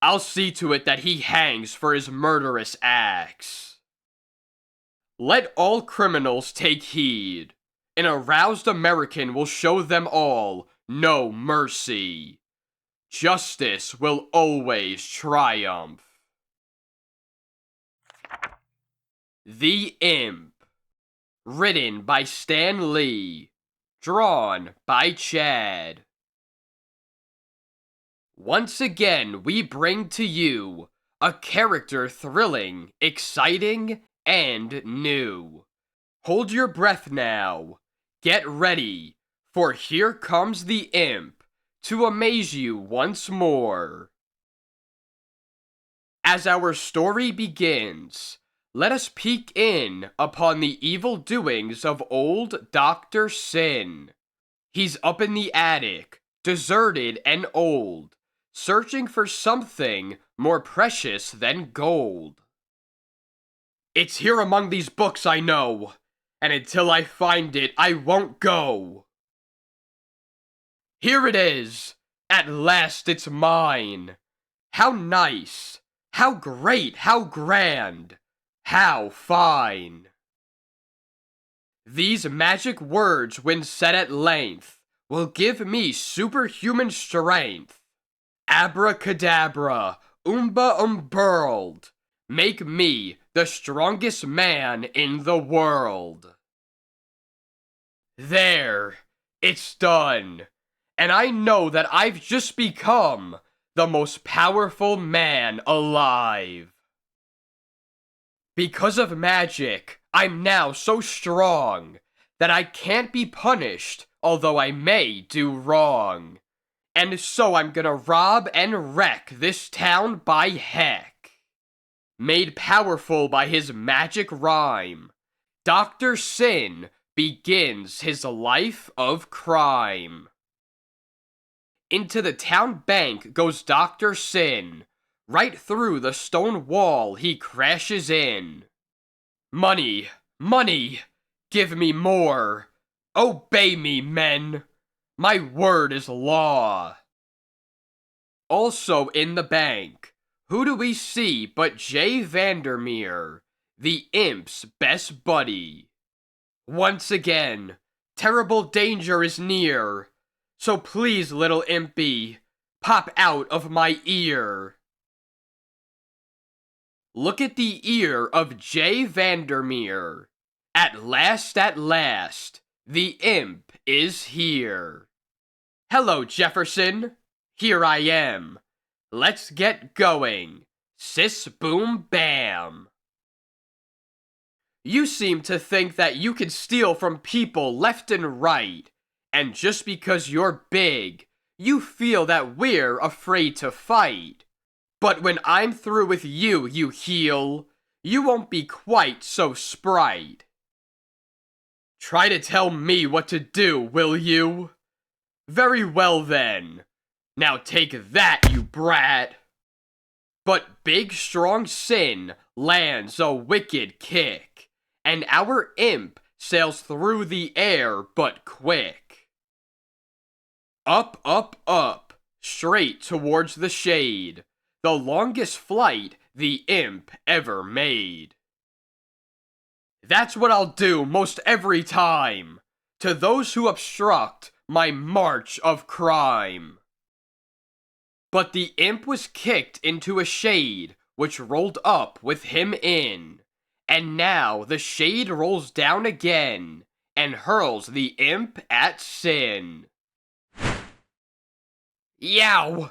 I'll see to it that he hangs for his murderous acts. Let all criminals take heed. An aroused American will show them all no mercy. Justice will always triumph. The Imp. Written by Stan Lee. Drawn by Chad. Once again, we bring to you a character thrilling, exciting, and new. Hold your breath now. Get ready, for here comes the Imp to amaze you once more. As our story begins, let us peek in upon the evil doings of old Dr. Sin. He's up in the attic, deserted and old, searching for something more precious than gold. It's here among these books, I know, and until I find it, I won't go. Here it is. At last it's mine. How nice, how great, how grand, how fine. These magic words, when said at length, will give me superhuman strength. Abracadabra, umburled, make me the strongest man in the world. There, it's done, and I know that I've just become the most powerful man alive. Because of magic, I'm now so strong that I can't be punished, although I may do wrong. And so I'm gonna rob and wreck this town by heck. Made powerful by his magic rhyme, Dr. Sin begins his life of crime. Into the town bank goes Dr. Sin. Right through the stone wall he crashes in. Money, money, give me more. Obey me, men. My word is law. Also in the bank, who do we see but Jay Vandermeer, the imp's best buddy. Once again, terrible danger is near, so please, little impy, pop out of my ear. Look at the ear of Jay Vandermeer. At last, the imp is here. Hello, Jefferson. Here I am. Let's get going. Sis boom bam. You seem to think that you can steal from people left and right, and just because you're big, you feel that we're afraid to fight. But when I'm through with you, you heel, you won't be quite so sprite. Try to tell me what to do, will you? Very well then. Now take that, you brat. But big strong Sin lands a wicked kick, and our imp sails through the air but quick. Up, up, up, straight towards the shade, the longest flight the imp ever made. That's what I'll do most every time, to those who obstruct my march of crime. But the imp was kicked into a shade, which rolled up with him in, and now the shade rolls down again, and hurls the imp at Sin. Yow!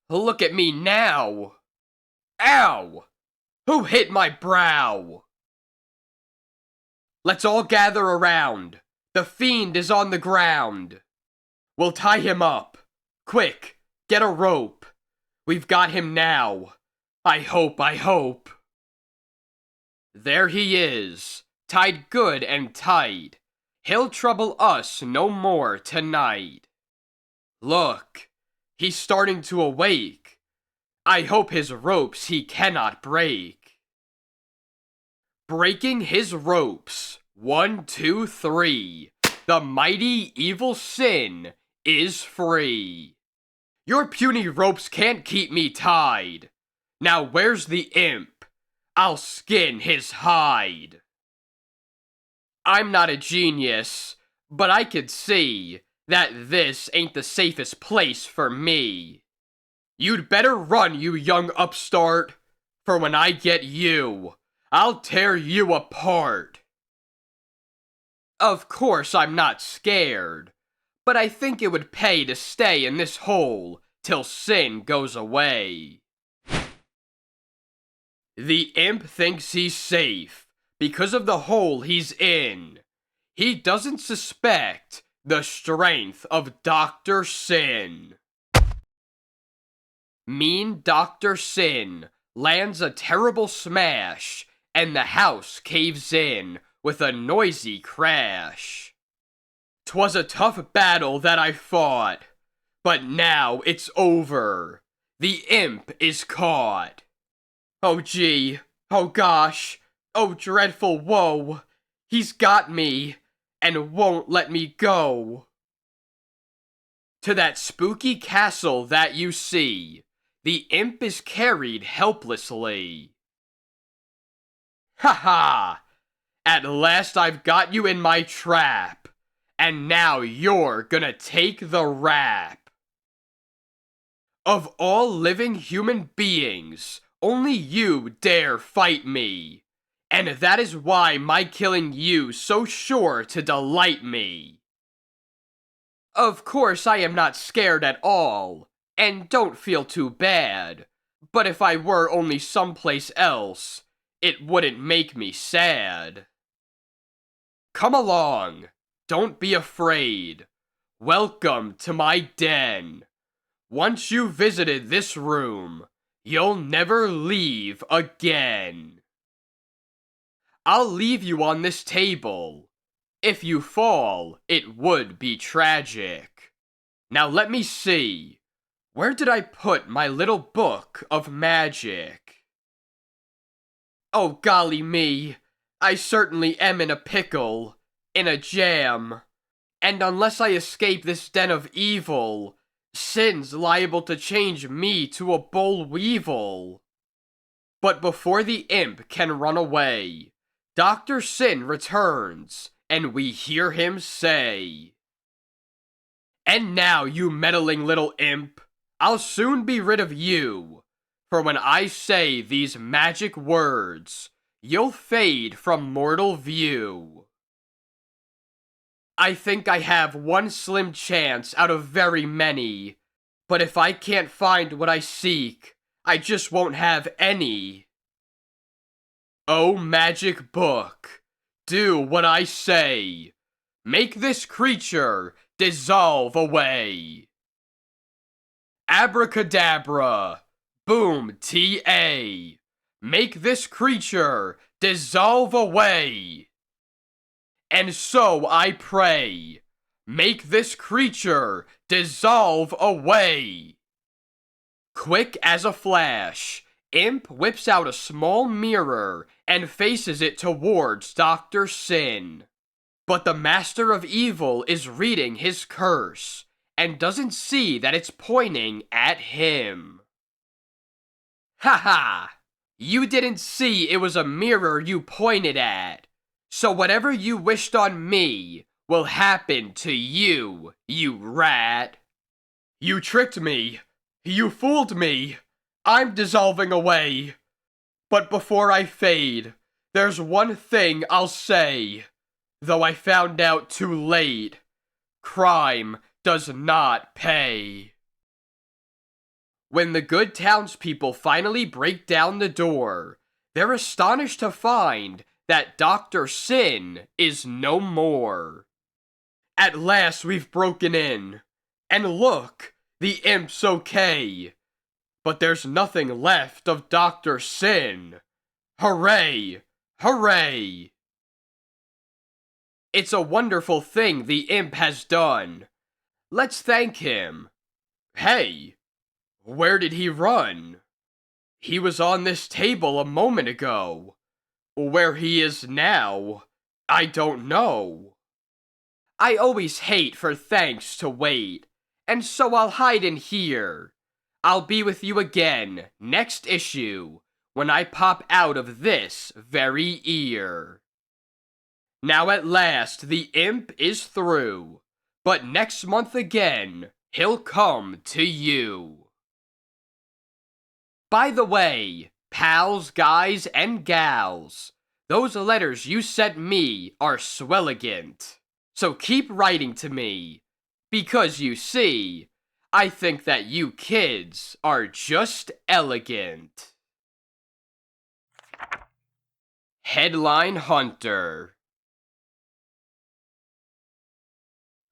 Look at me now! Ow! Who hit my brow? Let's all gather around. The fiend is on the ground. We'll tie him up. Quick, get a rope. We've got him now. I hope. There he is, tied good and tight. He'll trouble us no more tonight. Look, he's starting to awake. I hope his ropes he cannot break. Breaking his ropes, 1, 2, 3. The mighty evil Sin is free. Your puny ropes can't keep me tied. Now where's the imp? I'll skin his hide. I'm not a genius, but I could see that this ain't the safest place for me. You'd better run, you young upstart, for when I get you, I'll tear you apart. Of course I'm not scared, but I think it would pay to stay in this hole till Sin goes away. The imp thinks he's safe because of the hole he's in. He doesn't suspect the strength of Dr. Sin. Mean Dr. Sin lands a terrible smash, and the house caves in with a noisy crash. 'Twas a tough battle that I fought, but now it's over. The imp is caught. Oh gee, oh gosh, oh dreadful woe. He's got me, and won't let me go. To that spooky castle that you see, the imp is carried helplessly. Ha ha! At last I've got you in my trap, and now you're gonna take the rap. Of all living human beings, only you dare fight me, and that is why my killing you so sure to delight me. Of course I am not scared at all, and don't feel too bad, but if I were only someplace else, it wouldn't make me sad. Come along, don't be afraid. Welcome to my den. Once you visited this room, you'll never leave again. I'll leave you on this table. If you fall, it would be tragic. Now let me see. Where did I put my little book of magic? Oh golly me, I certainly am in a pickle, in a jam. And unless I escape this den of evil, Sin's liable to change me to a boll weevil. But before the imp can run away, Dr. Sin returns, and we hear him say, "And now, you meddling little imp, I'll soon be rid of you, for when I say these magic words, you'll fade from mortal view." I think I have one slim chance out of very many, but if I can't find what I seek, I just won't have any. Oh, magic book, do what I say. Make this creature dissolve away. Abracadabra, boom, T.A. Make this creature dissolve away. And so I pray, make this creature dissolve away. Quick as a flash, Imp whips out a small mirror and faces it towards Dr. Sin. But the Master of Evil is reading his curse and doesn't see that it's pointing at him. Ha ha! You didn't see it was a mirror you pointed at. So whatever you wished on me will happen to you, you rat. You tricked me. You fooled me. I'm dissolving away. But before I fade, there's one thing I'll say. Though I found out too late, crime does not pay. When the good townspeople finally break down the door, they're astonished to find that Dr. Sin is no more. At last we've broken in, and look, the imp's okay. But there's nothing left of Dr. Sin. Hooray! Hooray! It's a wonderful thing the imp has done. Let's thank him. Hey, where did he run? He was on this table a moment ago. Where he is now, I don't know. I always hate for thanks to wait, and so I'll hide in here. I'll be with you again next issue when I pop out of this very ear. Now at last the imp is through, but next month again he'll come to you. By the way, pals, guys, and gals, those letters you sent me are swelligant, so keep writing to me, because you see, I think that you kids are just elegant. Headline Hunter.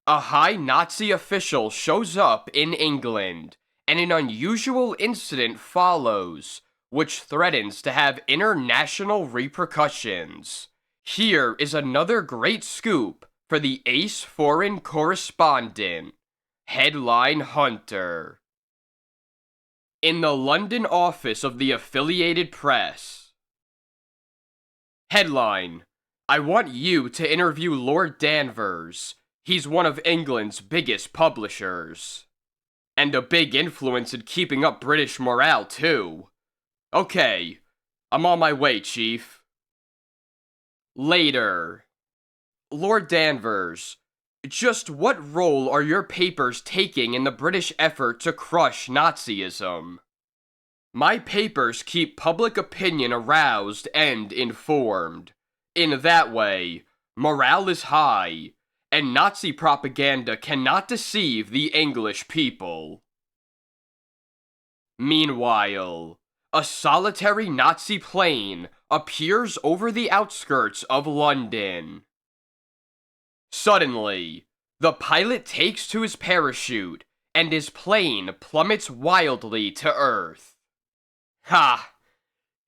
A high Nazi official shows up in England, and an unusual incident follows, which threatens to have international repercussions. Here is another great scoop for the ace foreign correspondent. Headline Hunter. In the London office of the Affiliated Press. Headline: I want you to interview Lord Danvers. He's one of England's biggest publishers. And a big influence in keeping up British morale, too. Okay, I'm on my way, Chief. Later. Lord Danvers, just what role are your papers taking in the British effort to crush Nazism? My papers keep public opinion aroused and informed. In that way, morale is high, and Nazi propaganda cannot deceive the English people. Meanwhile, a solitary Nazi plane appears over the outskirts of London. Suddenly, the pilot takes to his parachute, and his plane plummets wildly to Earth. Ha!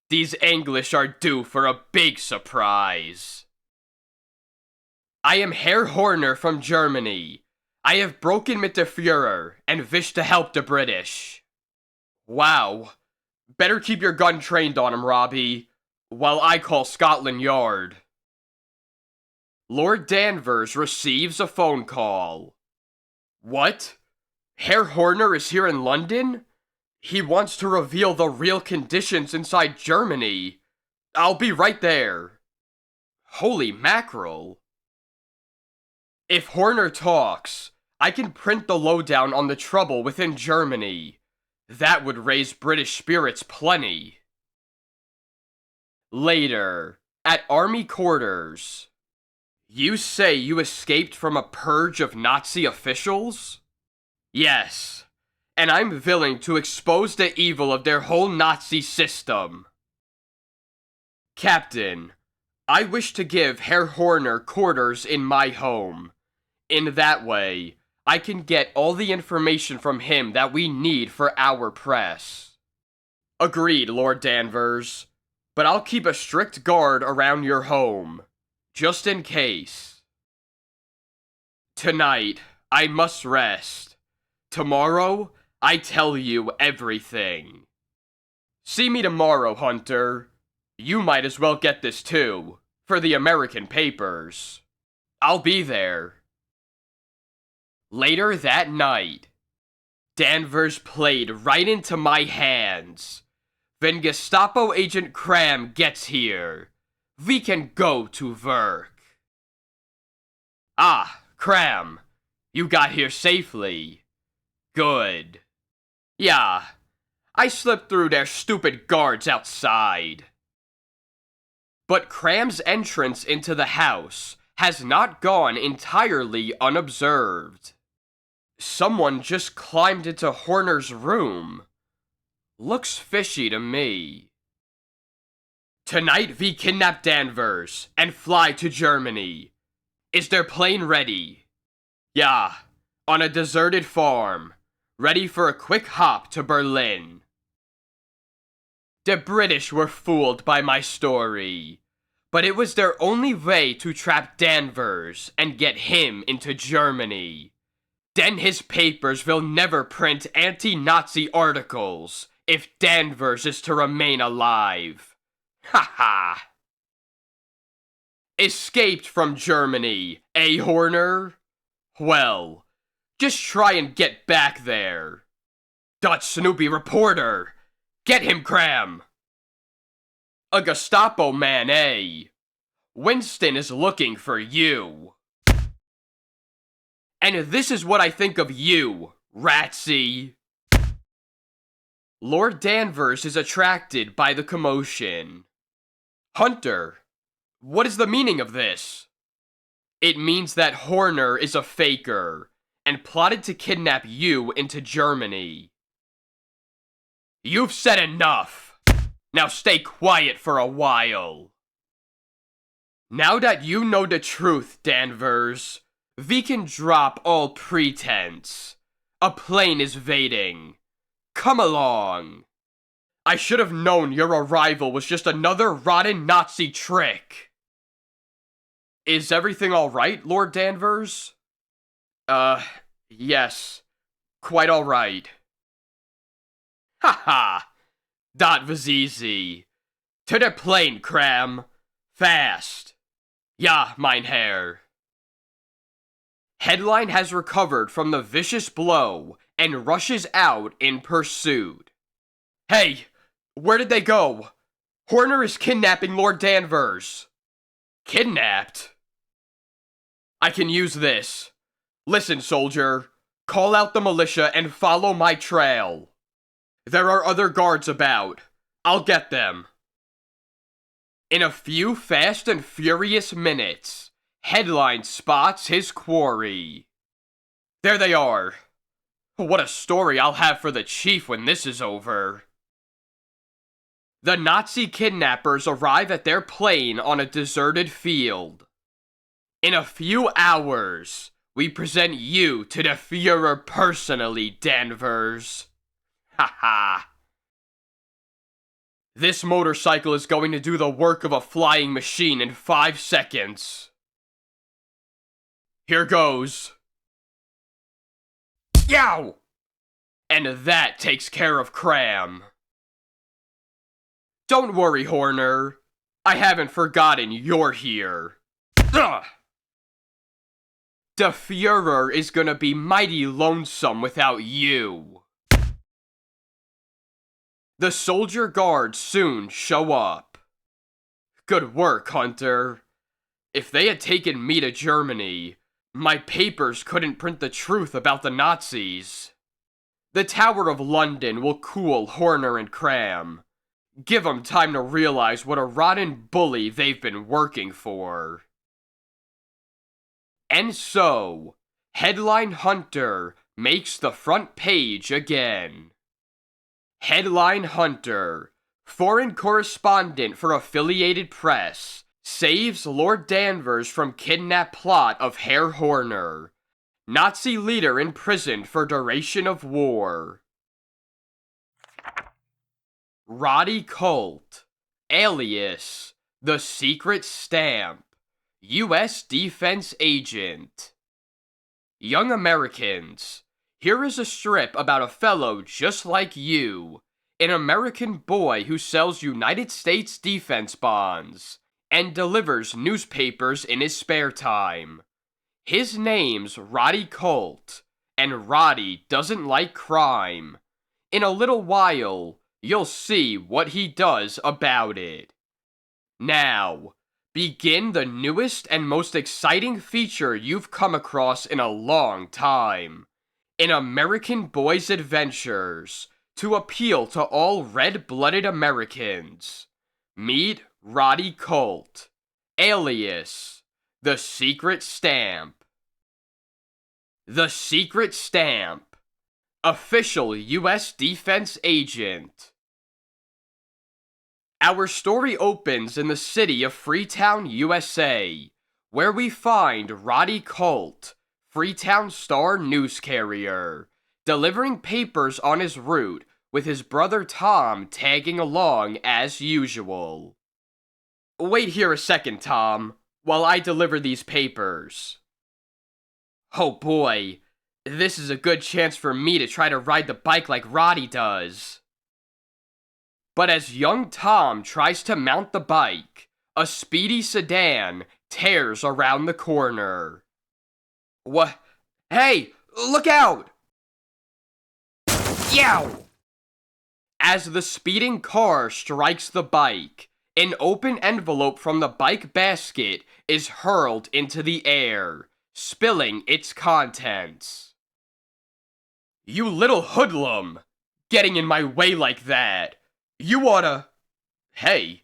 These English are due for a big surprise. I am Herr Horner from Germany. I have broken mit der Führer and wish to help the British. Wow. Better keep your gun trained on him, Robbie, while I call Scotland Yard. Lord Danvers receives a phone call. What? Herr Horner is here in London? He wants to reveal the real conditions inside Germany. I'll be right there. Holy mackerel. If Horner talks, I can print the lowdown on the trouble within Germany. That would raise British spirits plenty. Later, at Army quarters. You say you escaped from a purge of Nazi officials? Yes, and I'm willing to expose the evil of their whole Nazi system. Captain, I wish to give Herr Horner quarters in my home. In that way, I can get all the information from him that we need for our press. Agreed, Lord Danvers, but I'll keep a strict guard around your home. Just in case. Tonight, I must rest. Tomorrow, I tell you everything. See me tomorrow, Hunter. You might as well get this too, for the American papers. I'll be there. Later that night, Danvers played right into my hands. When Gestapo agent Cram gets here, we can go to work. Ah, Cram, you got here safely. Good. Yeah, I slipped through their stupid guards outside. But Cram's entrance into the house has not gone entirely unobserved. Someone just climbed into Horner's room. Looks fishy to me. Tonight we kidnap Danvers and fly to Germany. Is their plane ready? Yeah, on a deserted farm, ready for a quick hop to Berlin. The British were fooled by my story, but it was their only way to trap Danvers and get him into Germany. Then his papers will never print anti-Nazi articles if Danvers is to remain alive. Ha ha! Escaped from Germany, eh, Horner? Well, just try and get back there. Dutch Snoopy reporter! Get him, Cram! A Gestapo man, eh? Winston is looking for you. And this is what I think of you, Ratsy. Lord Danvers is attracted by the commotion. Hunter, what is the meaning of this? It means that Horner is a faker and plotted to kidnap you into Germany. You've said enough. Now stay quiet for a while. Now that you know the truth, Danvers, we can drop all pretense. A plane is waiting. Come along. I should have known your arrival was just another rotten Nazi trick. Is everything alright, Lord Danvers? Yes. Quite alright. Ha ha! That was easy. To the plane, Cram. Fast. Ja, mein Herr. Headline has recovered from the vicious blow and rushes out in pursuit. Hey, where did they go? Horner is kidnapping Lord Danvers. Kidnapped? I can use this. Listen, soldier. Call out the militia and follow my trail. There are other guards about. I'll get them. In a few fast and furious minutes, Headline spots his quarry. There they are. What a story I'll have for the chief when this is over. The Nazi kidnappers arrive at their plane on a deserted field. In a few hours, we present you to the Führer personally, Danvers. Ha ha. This motorcycle is going to do the work of a flying machine in 5 seconds. Here goes. Yow! And that takes care of Cram. Don't worry, Horner. I haven't forgotten you're here. Ugh! The Führer is gonna be mighty lonesome without you. The soldier guards soon show up. Good work, Hunter. If they had taken me to Germany, my papers couldn't print the truth about the Nazis. The Tower of London will cool Horner and Cram. Give 'em time to realize what a rotten bully they've been working for. And so, Headline Hunter makes the front page again. Headline Hunter, foreign correspondent for Affiliated Press, saves Lord Danvers from kidnap plot of Herr Horner. Nazi leader imprisoned for duration of war. Roddy Colt, alias The Secret Stamp, U.S. Defense Agent. Young Americans, here is a strip about a fellow just like you, an American boy who sells United States defense bonds and delivers newspapers in his spare time. His name's Roddy Colt, and Roddy doesn't like crime. In a little while, you'll see what he does about it. Now, begin the newest and most exciting feature you've come across in a long time. An American boy's adventures to appeal to all red-blooded Americans. Meet Roddy Colt, alias The Secret Stamp. The Secret Stamp, official U.S. defense agent. Our story opens in the city of Freetown, USA, where we find Roddy Colt, Freetown Star news carrier, delivering papers on his route with his brother Tom tagging along as usual. Wait here a second, Tom, while I deliver these papers. Oh boy, this is a good chance for me to try to ride the bike like Roddy does. But as young Tom tries to mount the bike, a speedy sedan tears around the corner. What? Hey, look out! Yow! As the speeding car strikes the bike, an open envelope from the bike basket is hurled into the air, spilling its contents. You little hoodlum! Getting in my way like that! You oughta... Hey,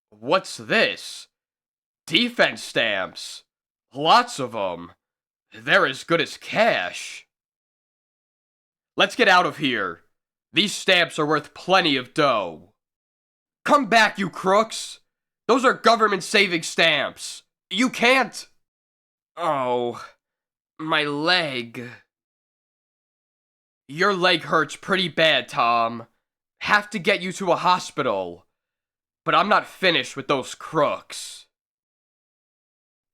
what's this? Defense stamps. Lots of them. They're as good as cash. Let's get out of here. These stamps are worth plenty of dough. Come back, you crooks! Those are government-saving stamps. You can't... Oh, my leg. Your leg hurts pretty bad, Tom. Have to get you to a hospital. But I'm not finished with those crooks.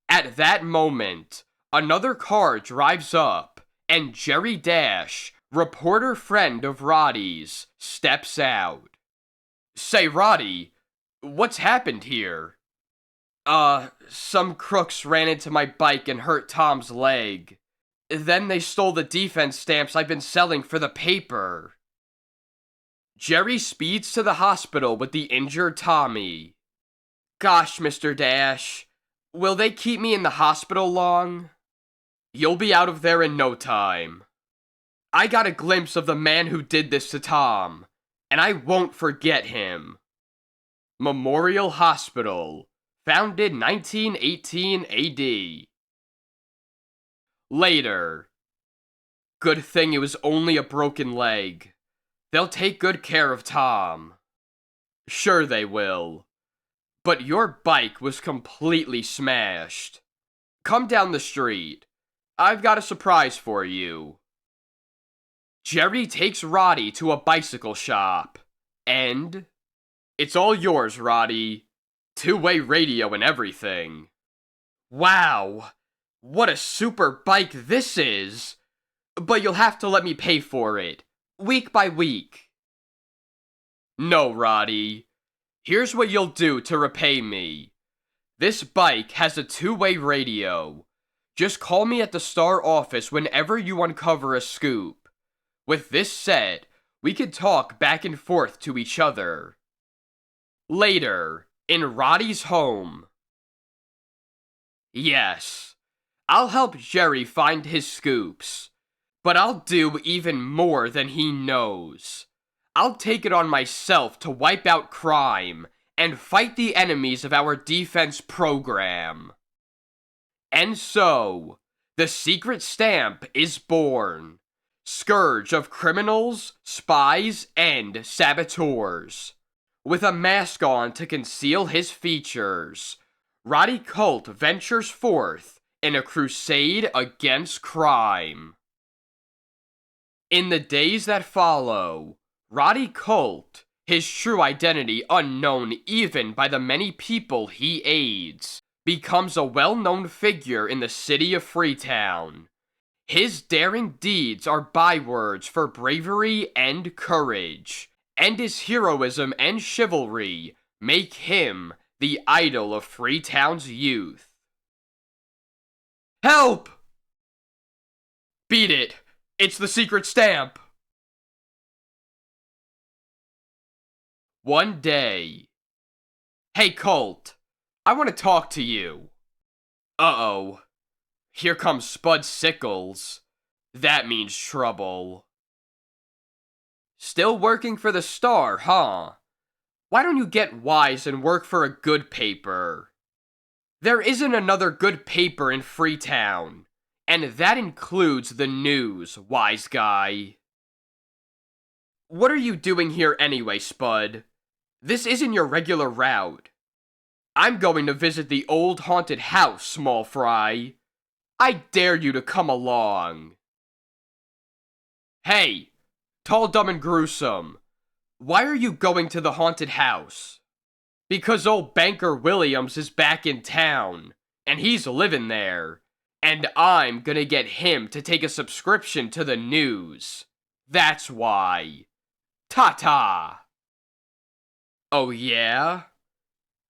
At that moment, another car drives up, and Jerry Dash, reporter friend of Roddy's, steps out. Say, Roddy, what's happened here? Some crooks ran into my bike and hurt Tom's leg. Then they stole the defense stamps I've been selling for the paper. Jerry speeds to the hospital with the injured Tommy. Gosh, Mr. Dash, will they keep me in the hospital long? You'll be out of there in no time. I got a glimpse of the man who did this to Tom, and I won't forget him. Memorial Hospital, founded 1918 AD. Later. Good thing it was only a broken leg. They'll take good care of Tom. Sure they will. But your bike was completely smashed. Come down the street. I've got a surprise for you. Jerry takes Roddy to a bicycle shop. And... It's all yours, Roddy. Two-way radio and everything. Wow! What a super bike this is! But you'll have to let me pay for it. Week by week. No, Roddy. Here's what you'll do to repay me. This bike has a two-way radio. Just call me at the Star office whenever you uncover a scoop. With this said, we could talk back and forth to each other. Later, in Roddy's home. Yes, I'll help Jerry find his scoops, but I'll do even more than he knows. I'll take it on myself to wipe out crime and fight the enemies of our defense program. And so, the secret stamp is born. Scourge of criminals, spies, and saboteurs. With a mask on to conceal his features, Roddy Colt ventures forth in a crusade against crime. In the days that follow, Roddy Colt, his true identity unknown even by the many people he aids, becomes a well-known figure in the city of Freetown. His daring deeds are bywords for bravery and courage, and his heroism and chivalry make him the idol of Freetown's youth. Help! Beat it! It's the secret stamp! One day. Hey Colt, I want to talk to you. Uh-oh. Here comes Spud Sickles. That means trouble. Still working for the Star, huh? Why don't you get wise and work for a good paper? There isn't another good paper in Freetown, and that includes the News, wise guy. What are you doing here anyway, Spud? This isn't your regular route. I'm going to visit the old haunted house, small fry. I dare you to come along. Hey, tall, dumb, and gruesome. Why are you going to the haunted house? Because old Banker Williams is back in town, and he's living there. And I'm gonna get him to take a subscription to the News. That's why. Ta-ta. Oh yeah?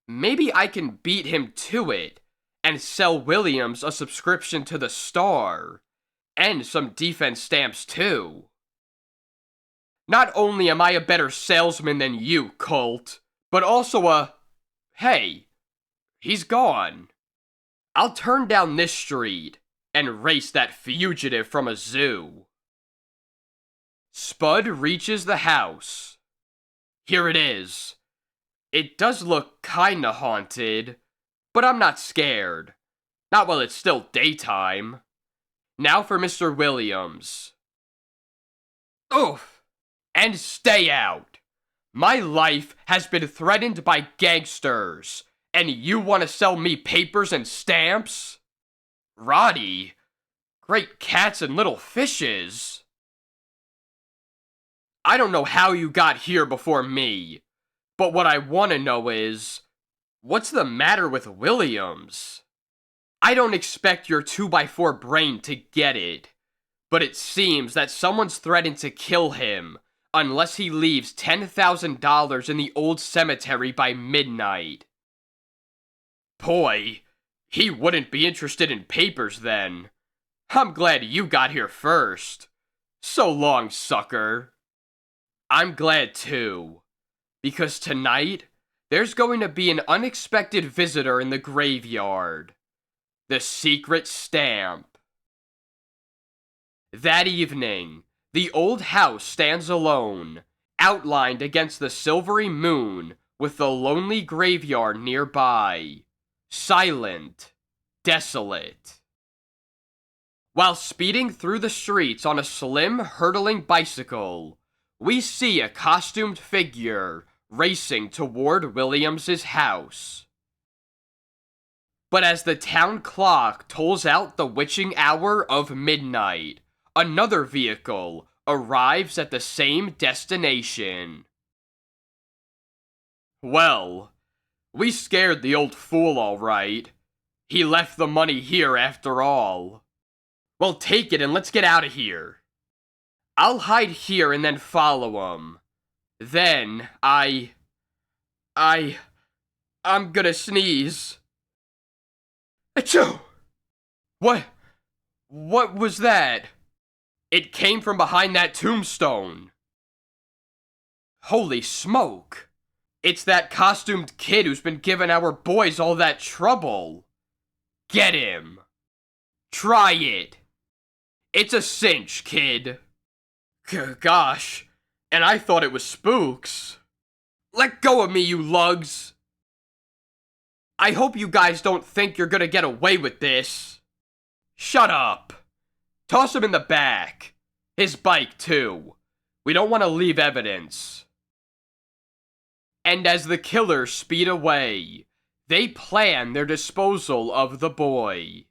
Maybe I can beat him to it and sell Williams a subscription to the Star, and some defense stamps too. Not only am I a better salesman than you, Colt, but also hey, he's gone. I'll turn down this street and race that fugitive from a zoo. Spud reaches the house. Here it is. It does look kinda haunted, but I'm not scared. Not while it's still daytime. Now for Mr. Williams. Oof! And stay out! My life has been threatened by gangsters, and you want to sell me papers and stamps? Roddy? Great cats and little fishes. I don't know how you got here before me, but what I want to know is, what's the matter with Williams? I don't expect your 2x4 brain to get it, but it seems that someone's threatened to kill him unless he leaves $10,000 in the old cemetery by midnight. Boy, he wouldn't be interested in papers then. I'm glad you got here first. So long, sucker. I'm glad too, because tonight, there's going to be an unexpected visitor in the graveyard. The secret stamp. That evening, the old house stands alone, outlined against the silvery moon with the lonely graveyard nearby. Silent, desolate. While speeding through the streets on a slim, hurtling bicycle, we see a costumed figure racing toward Williams's house. But as the town clock tolls out the witching hour of midnight, another vehicle arrives at the same destination. Well, we scared the old fool all right. He left the money here after all. Well, take it and let's get out of here. I'll hide here and then follow him. Then, I'm gonna sneeze. Achoo! What What was that? It came from behind that tombstone. Holy smoke. It's that costumed kid who's been giving our boys all that trouble. Get him. Try it. It's a cinch, kid. Gosh, and I thought it was spooks. Let go of me, you lugs. I hope you guys don't think you're gonna get away with this. Shut up. Toss him in the back. His bike, too. We don't want to leave evidence. And as the killers speed away, they plan their disposal of the boy.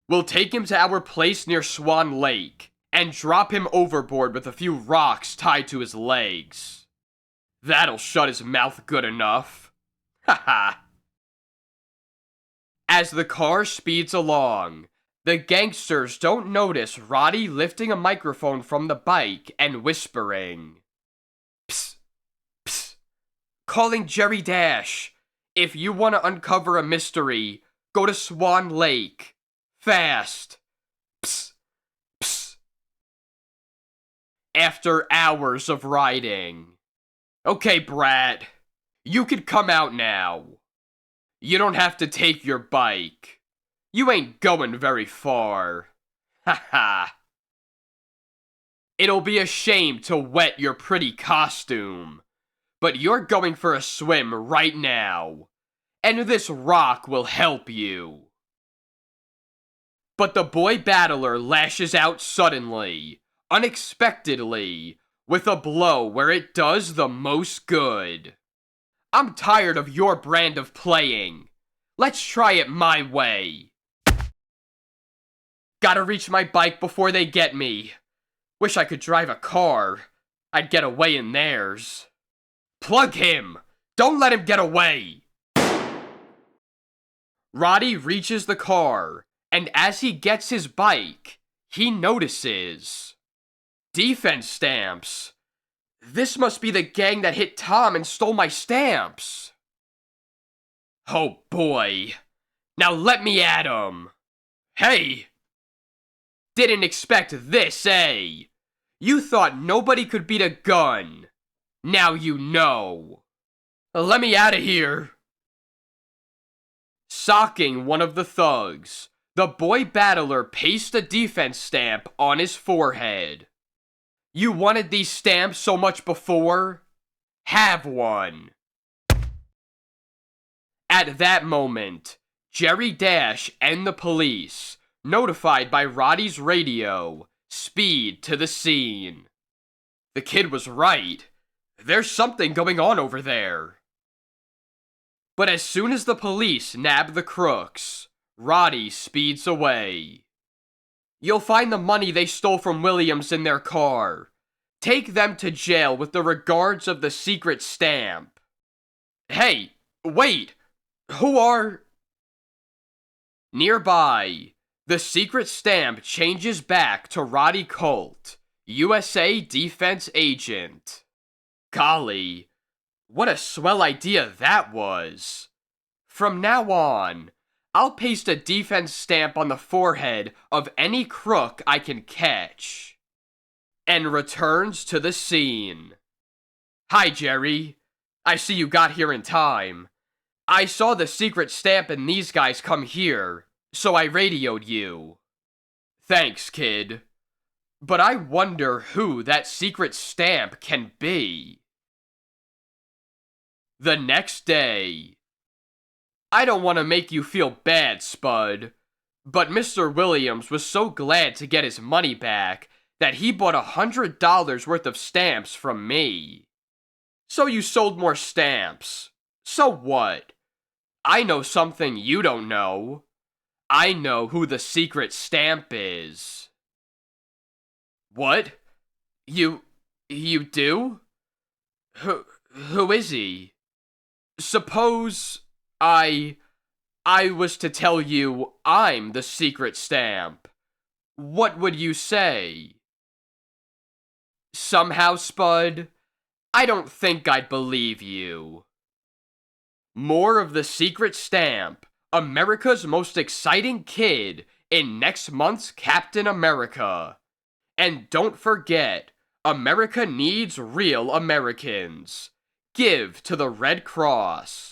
We'll take him to our place near Swan Lake and drop him overboard with a few rocks tied to his legs. That'll shut his mouth good enough. Haha. As the car speeds along, the gangsters don't notice Roddy lifting a microphone from the bike and whispering. Psst, psst, calling Jerry Dash. If you want to uncover a mystery, go to Swan Lake. Fast. Psst, psst. After hours of riding. Okay, Brat, you can come out now. You don't have to take your bike. You ain't going very far. Haha. It'll be a shame to wet your pretty costume, but you're going for a swim right now, and this rock will help you. But the boy battler lashes out suddenly, unexpectedly, with a blow where it does the most good. I'm tired of your brand of playing. Let's try it my way. Gotta reach my bike before they get me. Wish I could drive a car. I'd get away in theirs. Plug him! Don't let him get away! Roddy reaches the car, and as he gets his bike, he notices defense stamps. This must be the gang that hit Tom and stole my stamps. Oh boy. Now let me at him. Hey! Didn't expect this, eh? You thought nobody could beat a gun. Now you know. Let me out of here. Socking one of the thugs, the boy battler pastes a defense stamp on his forehead. You wanted these stamps so much before? Have one. At that moment, Jerry Dash and the police, notified by Roddy's radio, speed to the scene. The kid was right. There's something going on over there. But as soon as the police nab the crooks, Roddy speeds away. You'll find the money they stole from Williams in their car. Take them to jail with the regards of the secret stamp. Hey, wait! Who are... Nearby, the secret stamp changes back to Roddy Colt, USA defense agent. Golly, what a swell idea that was. From now on, I'll paste a defense stamp on the forehead of any crook I can catch. And returns to the scene. Hi, Jerry. I see you got here in time. I saw the secret stamp and these guys come here, so I radioed you. Thanks, kid. But I wonder who that secret stamp can be. The next day. I don't want to make you feel bad, Spud, but Mr. Williams was so glad to get his money back that he bought $100 worth of stamps from me. So you sold more stamps. So what? I know something you don't know. I know who the secret stamp is. What? You do? Who is he? Suppose I was to tell you I'm the secret stamp. What would you say? Somehow, Spud, I don't think I'd believe you. More of the secret stamp, America's most exciting kid, in next month's Captain America. And don't forget, America needs real Americans. Give to the Red Cross.